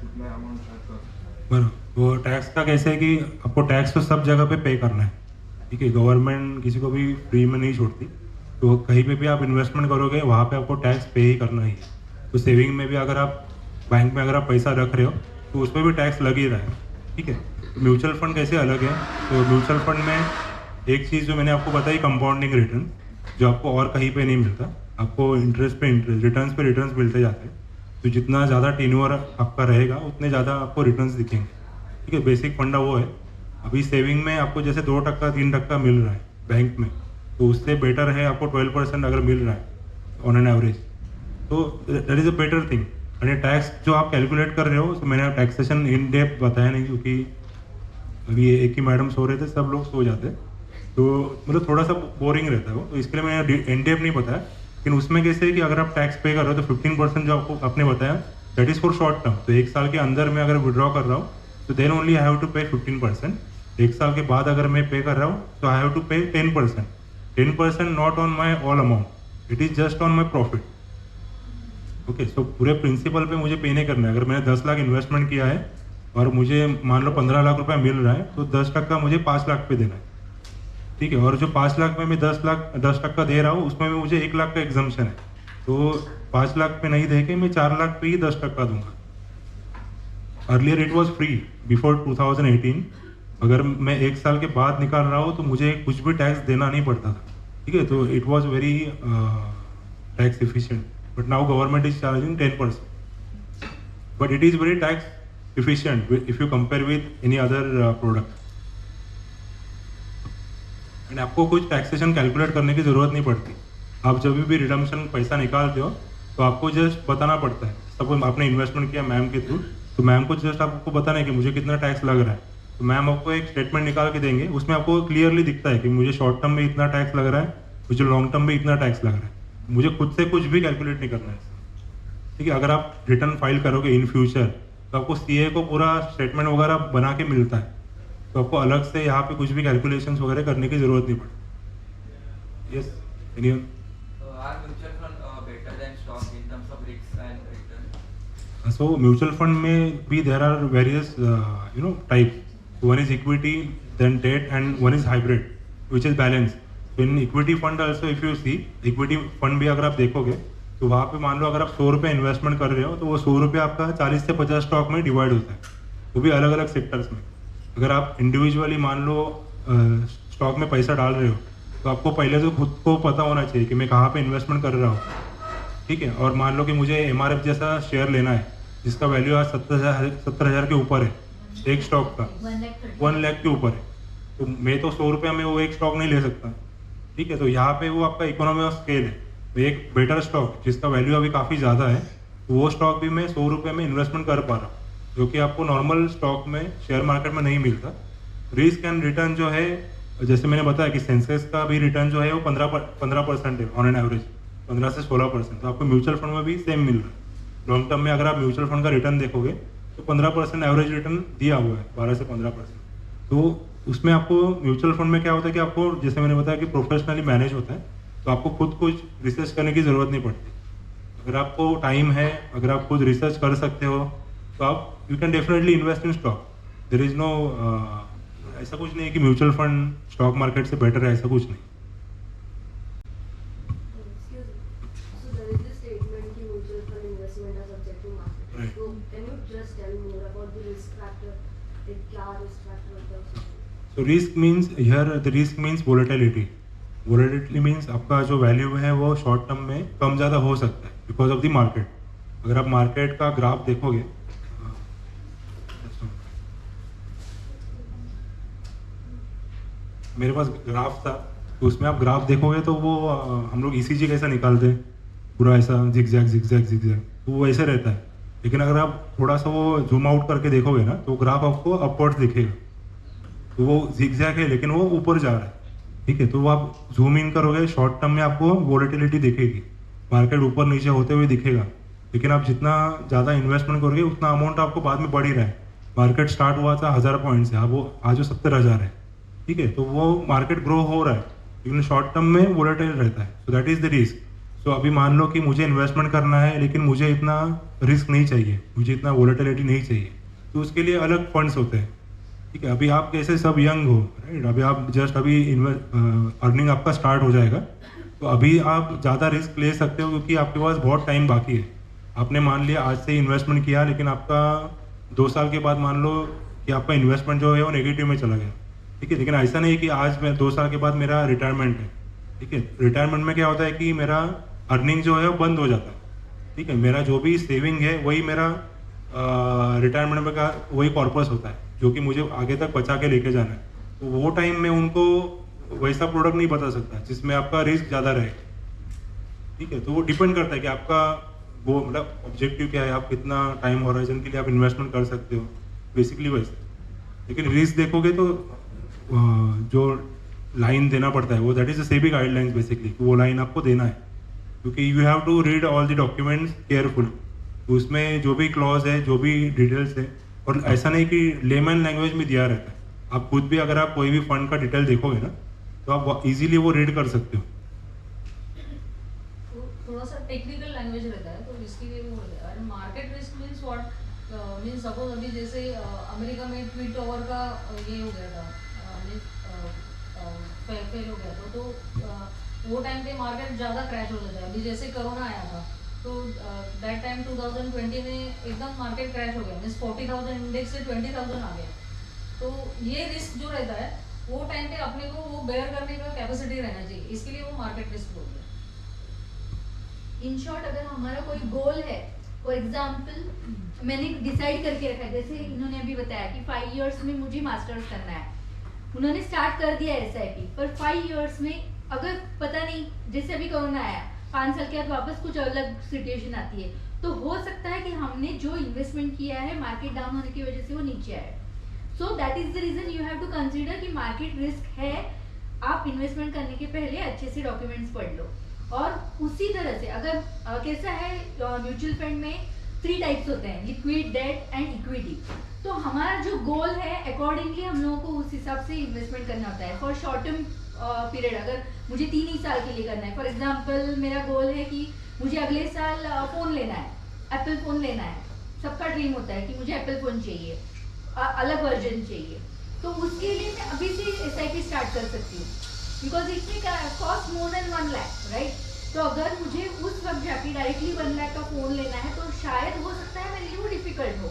उतना अमाउंट शायद कर सकते हैं। बराबर। वो टैक्स का कैसे है कि आपको टैक्स तो सब जगह पे पे करना है। ठीक है, गवर्नमेंट किसी को भी फ्री में नहीं छोड़ती, तो कहीं पे भी आप इन्वेस्टमेंट करोगे वहाँ पे आपको टैक्स पे ही करना ही है। तो सेविंग में भी अगर आप बैंक में अगर आप पैसा रख रहे हो तो उस पर भी टैक्स लग ही रहा है। ठीक है, म्यूचुअल फंड कैसे अलग है, तो म्यूचुअल फंड में एक चीज़ जो मैंने आपको बताई, कंपाउंडिंग रिटर्न, जो आपको और कहीं पे नहीं मिलता। आपको इंटरेस्ट पे इंटरेस्ट, रिटर्न्स पे रिटर्न्स मिलते जाते हैं। तो जितना ज़्यादा टेन्योर आपका रहेगा उतने ज़्यादा आपको रिटर्न्स दिखेंगे। ठीक है, बेसिक फंडा वो है। अभी सेविंग में आपको जैसे 2% 3% मिल रहा है बैंक में, तो उससे बेटर है आपको 12% अगर मिल रहा है ऑन एन एवरेज, तो that is a better thing. और ये टैक्स जो आप कैलकुलेट कर रहे हो, तो मैंने टैक्सेशन इन डेप्थ बताया नहीं, क्योंकि अभी एक ही मैडम सो रहे थे, सब लोग सो जाते, तो मतलब थोड़ा सा बोरिंग रहता है वो, तो इसके लिए मैंने इन डेप्थ नहीं बताया। लेकिन उसमें कैसे है कि अगर आप टैक्स पे कर रहे हो तो 15% जो आपको आपने बताया, that is for short term. तो 1 साल के अंदर मैं अगर विड्रॉ कर रहा हूँ तो then only I have to pay 15%। 1 साल के बाद अगर मैं पे कर रहा हूँ तो आई have to pay 10%। 10% not on my all amount, it is just on my profit. Okay, so पूरे प्रिंसिपल पे मुझे पे नहीं करना है। अगर मैंने 10 लाख इन्वेस्टमेंट किया है और मुझे मान लो 15 लाख रुपया मिल रहा है, तो 10% मुझे 5 लाख पे देना है। ठीक है, और जो 5 लाख में मैं 10% दे रहा हूँ, उसमें भी मुझे 1 लाख का एग्जम्पशन है, तो 5 लाख पे नहीं दे के मैं 4 लाख पे ही 10% दूंगा। Earlier it was free before 2018। अगर मैं 1 साल के बाद निकाल रहा हूँ तो मुझे कुछ भी टैक्स देना नहीं पड़ता था। ठीक है, तो it was very tax efficient, but now government is charging 10%, but it is very tax efficient if you compare with any other product. And आपको कुछ टैक्सेशन कैलकुलेट करने की ज़रूरत नहीं पड़ती। आप जब भी रिडम्पशन पैसा निकालते हो तो आपको जस्ट बताना पड़ता है। सपोज आपने इन्वेस्टमेंट किया मैम के थ्रू, तो मैम को जस्ट आपको बताना है कि मुझे कितना टैक्स लग रहा है, तो मैम आपको एक स्टेटमेंट निकाल के देंगे, उसमें आपको क्लियरली दिखता है कि मुझे शॉर्ट टर्म में इतना टैक्स लग रहा है, मुझे लॉन्ग टर्म में इतना टैक्स लग रहा है। मुझे खुद से कुछ भी कैलकुलेट नहीं करना है। ठीक है, अगर आप रिटर्न फाइल करोगे इन फ्यूचर तो आपको CA को पूरा स्टेटमेंट वगैरह बना के मिलता है, तो आपको अलग से यहाँ पे कुछ भी कैलकुलेशंस वगैरह करने की ज़रूरत नहीं पड़ती। Yes, anyone? Are mutual fund better than stock in terms of risks and return? So mutual fund में भी there are various types. One is equity, then debt, and one is hybrid, which is balanced. So in equity fund also if you see, equity fund भी अगर आप देखोगे तो वहाँ पे मान लो अगर आप 100 रुपये इन्वेस्टमेंट कर रहे हो तो वो 100 रुपये आपका 40 से 50 स्टॉक में डिवाइड होता है, वो भी अलग अलग सेक्टर्स में। अगर आप इंडिविजुअली मान लो स्टॉक में पैसा डाल रहे हो तो आपको पहले तो खुद को पता होना चाहिए कि मैं कहाँ पे इन्वेस्टमेंट कर रहा हूँ। ठीक है, और मान लो कि मुझे MRF जैसा शेयर लेना है जिसका वैल्यू आज 70,000 के ऊपर है, एक स्टॉक का 1 लाख के ऊपर है, तो मैं तो 100 रुपये में वो एक स्टॉक नहीं ले सकता। ठीक है, तो यहाँ पे वो आपका इकोनॉमी ऑफ स्केल है। तो एक बेटर स्टॉक जिसका वैल्यू अभी काफ़ी ज़्यादा है, तो वो स्टॉक भी मैं 100 रुपये में इन्वेस्टमेंट कर पा रहा हूँ, जो कि आपको नॉर्मल स्टॉक में शेयर मार्केट में नहीं मिलता। रिस्क एंड रिटर्न जो है, जैसे मैंने बताया कि सेंसेक्स का भी रिटर्न जो है वो 15% है ऑन एन एवरेज, 15 से 16%। तो आपको म्यूचुअल फंड में भी सेम मिल रहा है। लॉन्ग टर्म में अगर आप म्यूचुअल फंड का रिटर्न देखोगे तो 15% एवरेज रिटर्न दिया हुआ है, 12 से 15%। तो उसमें आपको म्यूचुअल फंड में क्या होता है कि आपको, जैसे मैंने बताया कि प्रोफेशनली मैनेज होता है, तो आपको खुद कुछ रिसर्च करने की ज़रूरत नहीं पड़ती। अगर आपको टाइम है, अगर आप खुद रिसर्च कर सकते हो, तो आप you can definitely invest in stock. There is no, ऐसा कुछ नहीं है कि म्यूचुअल फंड स्टॉक मार्केट से बेटर है, ऐसा कुछ नहीं। Excuse me. So there is this statement कि mutual fund investment are subject to market. Right. So can you just tell more about the risk factor? Like क्या risk factor होता है उसमें? So risk means here the risk means volatility. Volatility means आपका जो value है वो short term में कम ज़्यादा हो सकता है बिकॉज ऑफ द मार्केट। अगर आप मार्केट का ग्राफ देखोगे, मेरे पास ग्राफ था, तो उसमें आप ग्राफ देखोगे तो वो हम लोग ECG कैसा निकालते हैं, पूरा ऐसा जिगजैग जिगजैग जिगजैग, तो वो ऐसे रहता है। लेकिन अगर आप थोड़ा सा वो जूम आउट करके देखोगे ना, तो ग्राफ आपको अपवर्ड्स दिखेगा, तो वो जिगजैग है लेकिन वो ऊपर जा रहा है। ठीक है, तो वो आप जूम इन करोगे, शॉर्ट टर्म में आपको वोलेटिलिटी दिखेगी, मार्केट ऊपर नीचे होते हुए दिखेगा। लेकिन आप जितना ज़्यादा इन्वेस्टमेंट करोगे उतना अमाउंट आपको बाद में बढ़ ही रहा है। मार्केट स्टार्ट हुआ था 1000 पॉइंट से, अब वो आज 70,000 है। ठीक है, तो वो मार्केट ग्रो हो रहा है, लेकिन शॉर्ट टर्म में वोलेटाइल रहता है। So that is the risk. So अभी मान लो कि मुझे इन्वेस्टमेंट करना है लेकिन मुझे इतना रिस्क नहीं चाहिए, मुझे इतना वोलेटिलिटी नहीं चाहिए, तो उसके लिए अलग फंड्स होते हैं। ठीक है, अभी आप कैसे सब यंग हो, राइट, अभी आप जस्ट अभी अर्निंग आपका स्टार्ट हो जाएगा, तो अभी आप ज़्यादा रिस्क ले सकते हो क्योंकि आपके पास बहुत टाइम बाकी है। आपने मान लिया आज से इन्वेस्टमेंट किया, लेकिन आपका 2 साल के बाद मान लो कि आपका इन्वेस्टमेंट जो है वो नेगेटिव में चला गया। ठीक है, लेकिन ऐसा नहीं है कि आज मैं 2 साल के बाद मेरा रिटायरमेंट है। ठीक है, रिटायरमेंट में क्या होता है कि मेरा अर्निंग जो है वो बंद हो जाता है। ठीक है, मेरा जो भी सेविंग है वही मेरा रिटायरमेंट में का वही कॉर्पस होता है जो कि मुझे आगे तक बचा के लेके जाना है। तो वो टाइम में उनको वैसा प्रोडक्ट नहीं बता सकता जिसमें आपका रिस्क ज़्यादा रहे, ठीक है। तो वो डिपेंड करता है कि आपका वो मतलब ऑब्जेक्टिव क्या है, आप कितना टाइम हॉराइजन के लिए आप इन्वेस्टमेंट कर सकते हो, बेसिकली वैसे। लेकिन रिस्क देखोगे तो जो लाइन देना पड़ता है वो that is the SEBI guidelines basically, वो लाइन आपको देना है क्योंकि you have to read all the documents careful. उसमें जो भी क्लॉज है, जो भी डिटेल्स है, और ऐसा नहीं कि लेमन लैंग्वेज में दिया रहता है। आप खुद भी अगर आप कोई भी फंड का डिटेल देखोगे ना तो आप इजीली वो रीड कर सकते हो। थोड़ा सा टेक्निकल लैंग्वेज रहता है तो इसके लिए वो होता है। और market risk means what means suppose अभी जैसे अमेरिका में ट्वीट ओवर का ये हो गया था, फेल हो गया था, तो वो टाइम पे मार्केट ज़्यादा क्रैश हो जाता है। अभी जैसे कोरोना आया था तो दैट टाइम 2020 में एकदम मार्केट क्रैश हो गया, मीन्स 40,000 इंडेक्स से 20,000 आ गया। तो ये रिस्क जो रहता है वो टाइम पे अपने को वो बेयर करने का कैपेसिटी रहना चाहिए, इसके लिए वो मार्केट रिस्क बोलते हैं। इन शॉर्ट अगर हमारा कोई गोल है, फॉर एग्जाम्पल मैंने डिसाइड करके रखा है, जैसे इन्होंने अभी बताया कि 5 इयर्स में मुझे मास्टर्स करना है, उन्होंने स्टार्ट कर दिया SIP, पर 5 इयर्स में अगर पता नहीं, जैसे अभी कोरोना आया, 5 साल के बाद वापस कुछ अलग सिचुएशन आती है, तो हो सकता है कि हमने जो इन्वेस्टमेंट किया है मार्केट डाउन होने की वजह से वो नीचे आए। So that is the reason you have to consider कि मार्केट रिस्क है। आप इन्वेस्टमेंट करने के पहले अच्छे से डॉक्यूमेंट्स पढ़ लो। और उसी तरह से अगर कैसा है म्यूचुअल फंड में 3 टाइप्स होते हैं, लिक्विड, डेट एंड इक्विटी। तो हमारा जो गोल है अकॉर्डिंगली हम लोगों को उस हिसाब से इन्वेस्टमेंट करना होता है। फॉर शॉर्ट टर्म पीरियड अगर मुझे 3 ही साल के लिए करना है, फॉर एग्जांपल मेरा गोल है कि मुझे अगले साल फ़ोन लेना है, एप्पल फ़ोन लेना है। सबका ड्रीम होता है कि मुझे एप्पल फ़ोन चाहिए, अलग वर्जन चाहिए, तो उसके लिए मैं अभी से SIP स्टार्ट कर सकती हूँ, because it may cost more than 1 lakh, right. तो अगर मुझे उस वक्त जाके डायरेक्टली 1 लाख का फ़ोन लेना है तो शायद हो सकता है मेरे लिए वो डिफिकल्ट हो,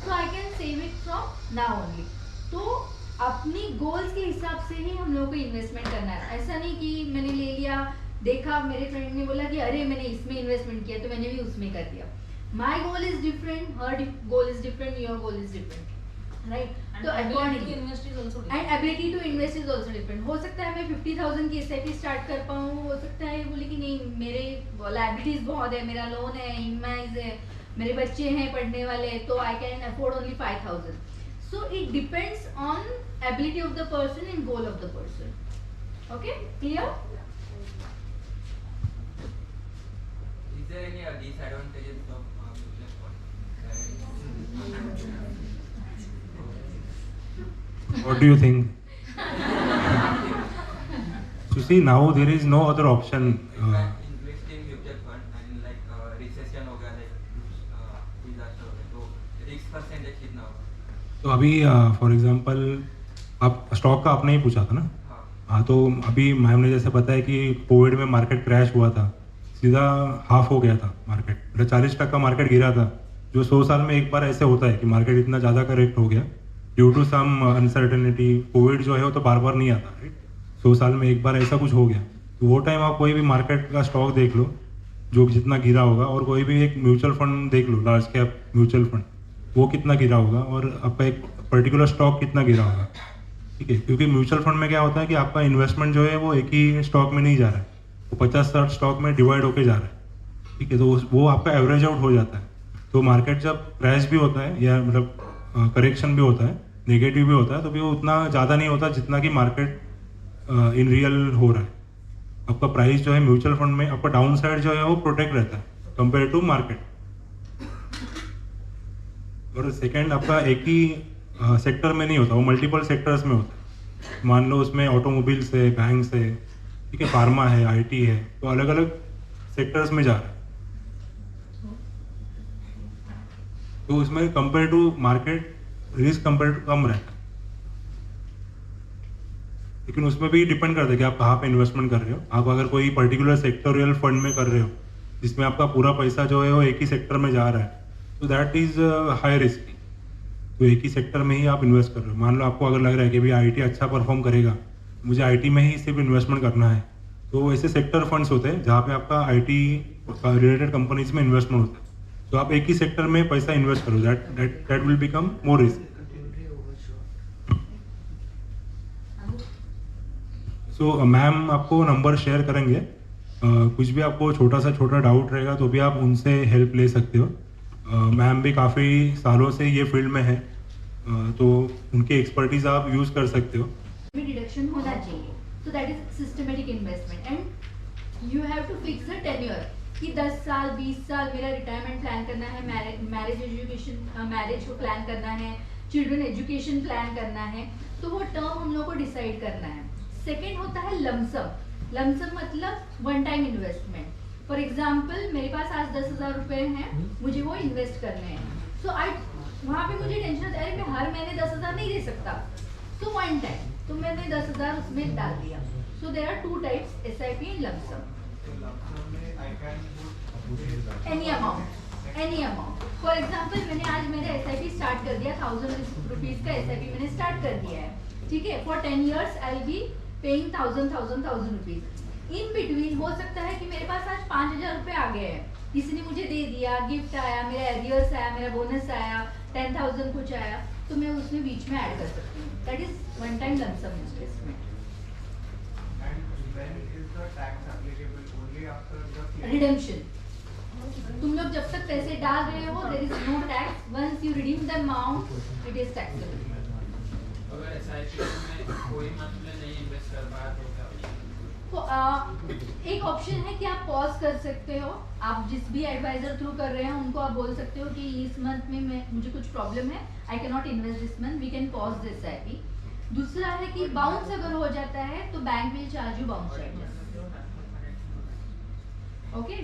so I can save it from now only. तो अपनी गोल्स के हिसाब से ही हम लोगों को इन्वेस्टमेंट करना है। ऐसा नहीं कि मैंने ले लिया, देखा मेरे फ्रेंड ने बोला कि अरे मैंने इसमें इन्वेस्टमेंट किया तो मैंने भी उसमें कर दिया। My goal is different, her goal is different, your goal is different, right. तो accordingly and ability to invest is also different. हो सकता है मैं 50,000 की SIP स्टार्ट कर पाऊँ, हो सकता है बोले कि नहीं मेरे लाइबिलिटीज बहुत है, मेरा लोन है, EMIs है, मेरे बच्चे हैं पढ़ने वाले, तो I can afford only 5,000। So it depends on ability of the person and goal of the person. Okay, clear? Is there any disadvantages of mutual fund? What do you think? So see, now there is no other option. Invest in mutual fund and like recession हो गया, like disaster हो गया, तो risk percentage कितना होगा? तो अभी for example आप स्टॉक का आपने ही पूछा था ना। हाँ, तो अभी मैम ने जैसे बताया कि कोविड में मार्केट क्रैश हुआ था, सीधा हाफ हो गया था मार्केट, मतलब 40% मार्केट गिरा था, जो 100 साल में एक बार ऐसे होता है कि मार्केट इतना ज़्यादा करेक्ट हो गया due to some uncertainty. Covid जो है वो तो बार बार नहीं आता, राइट। 100 साल में एक बार ऐसा कुछ हो गया, तो वो टाइम आप कोई भी मार्केट का स्टॉक देख लो जो जितना गिरा होगा, और कोई भी एक म्यूचुअल फंड देख लो, लार्ज कैप म्यूचुअल फंड, वो कितना गिरा होगा, और आपका एक पर्टिकुलर स्टॉक कितना गिरा होगा, ठीक है। क्योंकि म्यूचुअल फंड में क्या होता है कि आपका इन्वेस्टमेंट जो है वो एक ही स्टॉक में नहीं जा रहा है, वो 50-60 स्टॉक में डिवाइड होके जा रहा है, ठीक है। तो वो आपका एवरेज आउट हो जाता है। तो मार्केट जब क्रैश भी होता है या मतलब करेक्शन भी होता है, नेगेटिव भी होता है, तो भी वो उतना ज़्यादा नहीं होता जितना कि मार्केट इन रियल हो रहा है। आपका प्राइस जो है म्यूचुअल फंड में, आपका डाउन साइड जो है वो प्रोटेक्ट रहता है कंपेयर टू मार्केट। और सेकंड, आपका एक ही सेक्टर में नहीं होता, वो मल्टीपल सेक्टर्स में होता है। मान लो उसमें ऑटोमोबाइल्स है, बैंक्स है, ठीक है, फार्मा है, IT है, तो अलग अलग सेक्टर्स में जा रहा है। तो उसमें compare to market risk compare to कम रहता है, लेकिन उसमें भी डिपेंड करता है कि आप कहाँ पे इन्वेस्टमेंट कर रहे हो। आप अगर कोई पर्टिकुलर सेक्टोरियल फंड में कर रहे हो जिसमें आपका पूरा पैसा जो है वो एक ही सेक्टर में जा रहा है, तो दैट इज हाई रिस्क। तो एक ही सेक्टर में ही आप इन्वेस्ट कर रहे हो। मान लो आपको अगर लग रहा है कि भाई IT अच्छा परफॉर्म करेगा, मुझे IT में ही सिर्फ इन्वेस्टमेंट करना है, तो ऐसे सेक्टर फंड्स होते हैं जहाँ पे आपका IT रिलेटेड कंपनीज में इन्वेस्टमेंट होता है. तो आप एक ही सेक्टर में पैसा इन्वेस्ट करो, that will become more risk. So ma'am आपको नंबर शेयर करेंगे. कुछ भी आपको छोटा डाउट रहेगा तो भी आप उनसे हेल्प ले सकते हो. मैम भी काफ़ी सालों से ये फील्ड में है, तो उनकी एक्सपर्टीज आप यूज़ कर सकते हो. डिडक्शन होना चाहिए. So that is systematic investment and you have to fix a tenure कि 10 साल 20 साल मेरा रिटायरमेंट प्लान करना है, मैरिज एजुकेशन मैरिज को प्लान करना है, चिल्ड्रन एजुकेशन प्लान करना है. तो वो टर्म हम लोग को डिसाइड करना है. सेकेंड होता है लमसम. लमसम मतलब one time investment. For example मेरे पास आज 10,000 रुपये हैं, मुझे वो इन्वेस्ट करने हैं. सो आई वहाँ पे मुझे टेंशन होता है, अरे मैं हर महीने 10,000 नहीं दे सकता. सो वन टाइम तो मैंने 10,000 उसमें डाल दिया. So there are two types, SIP and lump sum. Any amount. For example मैंने आज मेरा SIP स्टार्ट कर दिया, 1,000 रुपीज का SIP मैंने स्टार्ट कर दिया है. ठीक है, for 10 years I will be paying 1,000 rupees. In between हो सकता है कि मेरे पास आज 5,000 रुपये आ गए हैं, किसी ने मुझे दे दिया, गिफ्ट आया, मेरा एरियर्स आया, मेरा बोनस आया, 10,000 कुछ आया, तो मैं उसमें बीच में ऐड कर सकती हूँ. That is one time lump sum investment. Redemption. तुम लोग जब तक पैसे डाल रहे हो there is no tax. Once you redeem the amount it is taxable. अगर SIP में कोई मंथ में नहीं इन्वेस्ट कर पाया तो क्या? तो एक ऑप्शन है कि आप पॉज कर सकते हो. आप जिस भी एडवाइजर थ्रू कर रहे हैं उनको आप बोल सकते हो कि इस मंथ में मुझे कुछ प्रॉब्लम है, I can not invest this month, we can pause this SIP. दूसरा है कि बाउंस अगर हो जाता है तो bank will charge you bounce charges. Okay,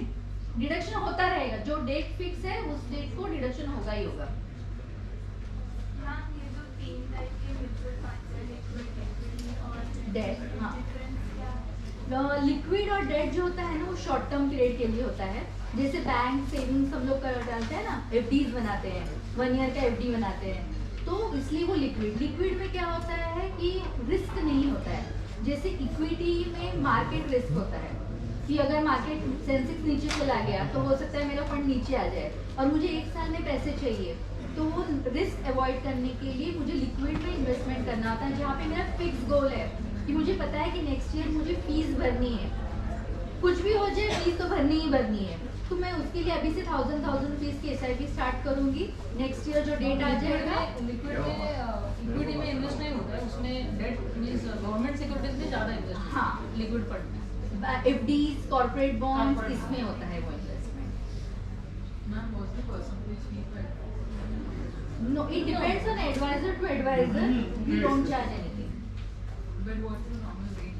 deduction होता रहेगा. जो डेट फिक्स है उस डेट को डिडक्शन होगा ही होगा. मैम ये जो 3 टाइप के म्यूचुअल फंड्स हैं, लिक्विड और डेट, हाँ. डिफरेंस क्या है? लिक्विड और डेट जो होता है ना वो शॉर्ट टर्म पीरियड के लिए होता है. जैसे बैंक सेविंग्स हम लोग कर डालते हैं ना, FDs बनाते हैं, 1 year का FD बनाते हैं, तो इसलिए वो लिक्विड में क्या होता है कि रिस्क नहीं होता है. जैसे इक्विटी में मार्केट रिस्क होता है कि अगर मार्केट सेंसेक्स नीचे चला गया तो हो सकता है मेरा फंड नीचे आ जाए और मुझे 1 साल में पैसे चाहिए, तो वो रिस्क अवॉइड करने के लिए मुझे लिक्विड में इन्वेस्टमेंट करना होता है, जहाँ पे मेरा फिक्स गोल है कि मुझे पता है कि नेक्स्ट ईयर मुझे फीस भरनी है, कुछ भी हो जाए फीस तो भरनी ही भरनी है. तो मैं उसके लिए अभी से 1,000 रुपीज़ की SIP स्टार्ट करूंगी. नेक्स्ट ईयर जो डेट आ जाएगा, लिक्विड में इक्विटी में इन्वेस्ट नहीं होता है, उसमें डेट मींस गवर्नमेंट सिक्योरिटीज में ज़्यादा इन्वेस्ट. हाँ, लिक्विड फंड में FDs, कॉर्पोरेट बॉन्ड्स, इसमें होता है वो investment. Ma'am what's the percentage fee per? No, it depends on advisor to advisor. We don't charge anything. But what is the normal rate?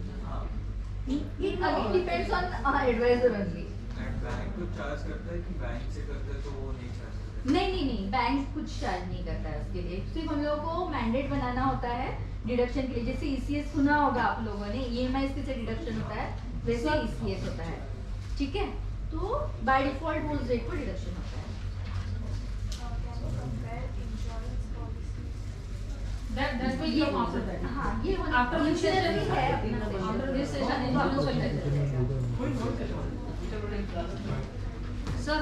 It again depends on advisor only. Bank कुछ charge करता है कि bank से करते हैं तो वो नहीं चार्ज करता? नहीं, बैंक कुछ चार्ज नहीं करता है उसके लिए. सिर्फ हम लोगों को मैंडेट बनाना होता है डिडक्शन के लिए. जैसे ECS सुना होगा आप लोगों ने, EMI से डिडक्शन होता है, वैसे ECS होता है. ठीक है, तो बाय डिफॉल्ट वो उस रेट पर डिडक्शन होता है. That will come after that. हाँ, ये After this session है अपना session. After this session, insurance will take. Sir.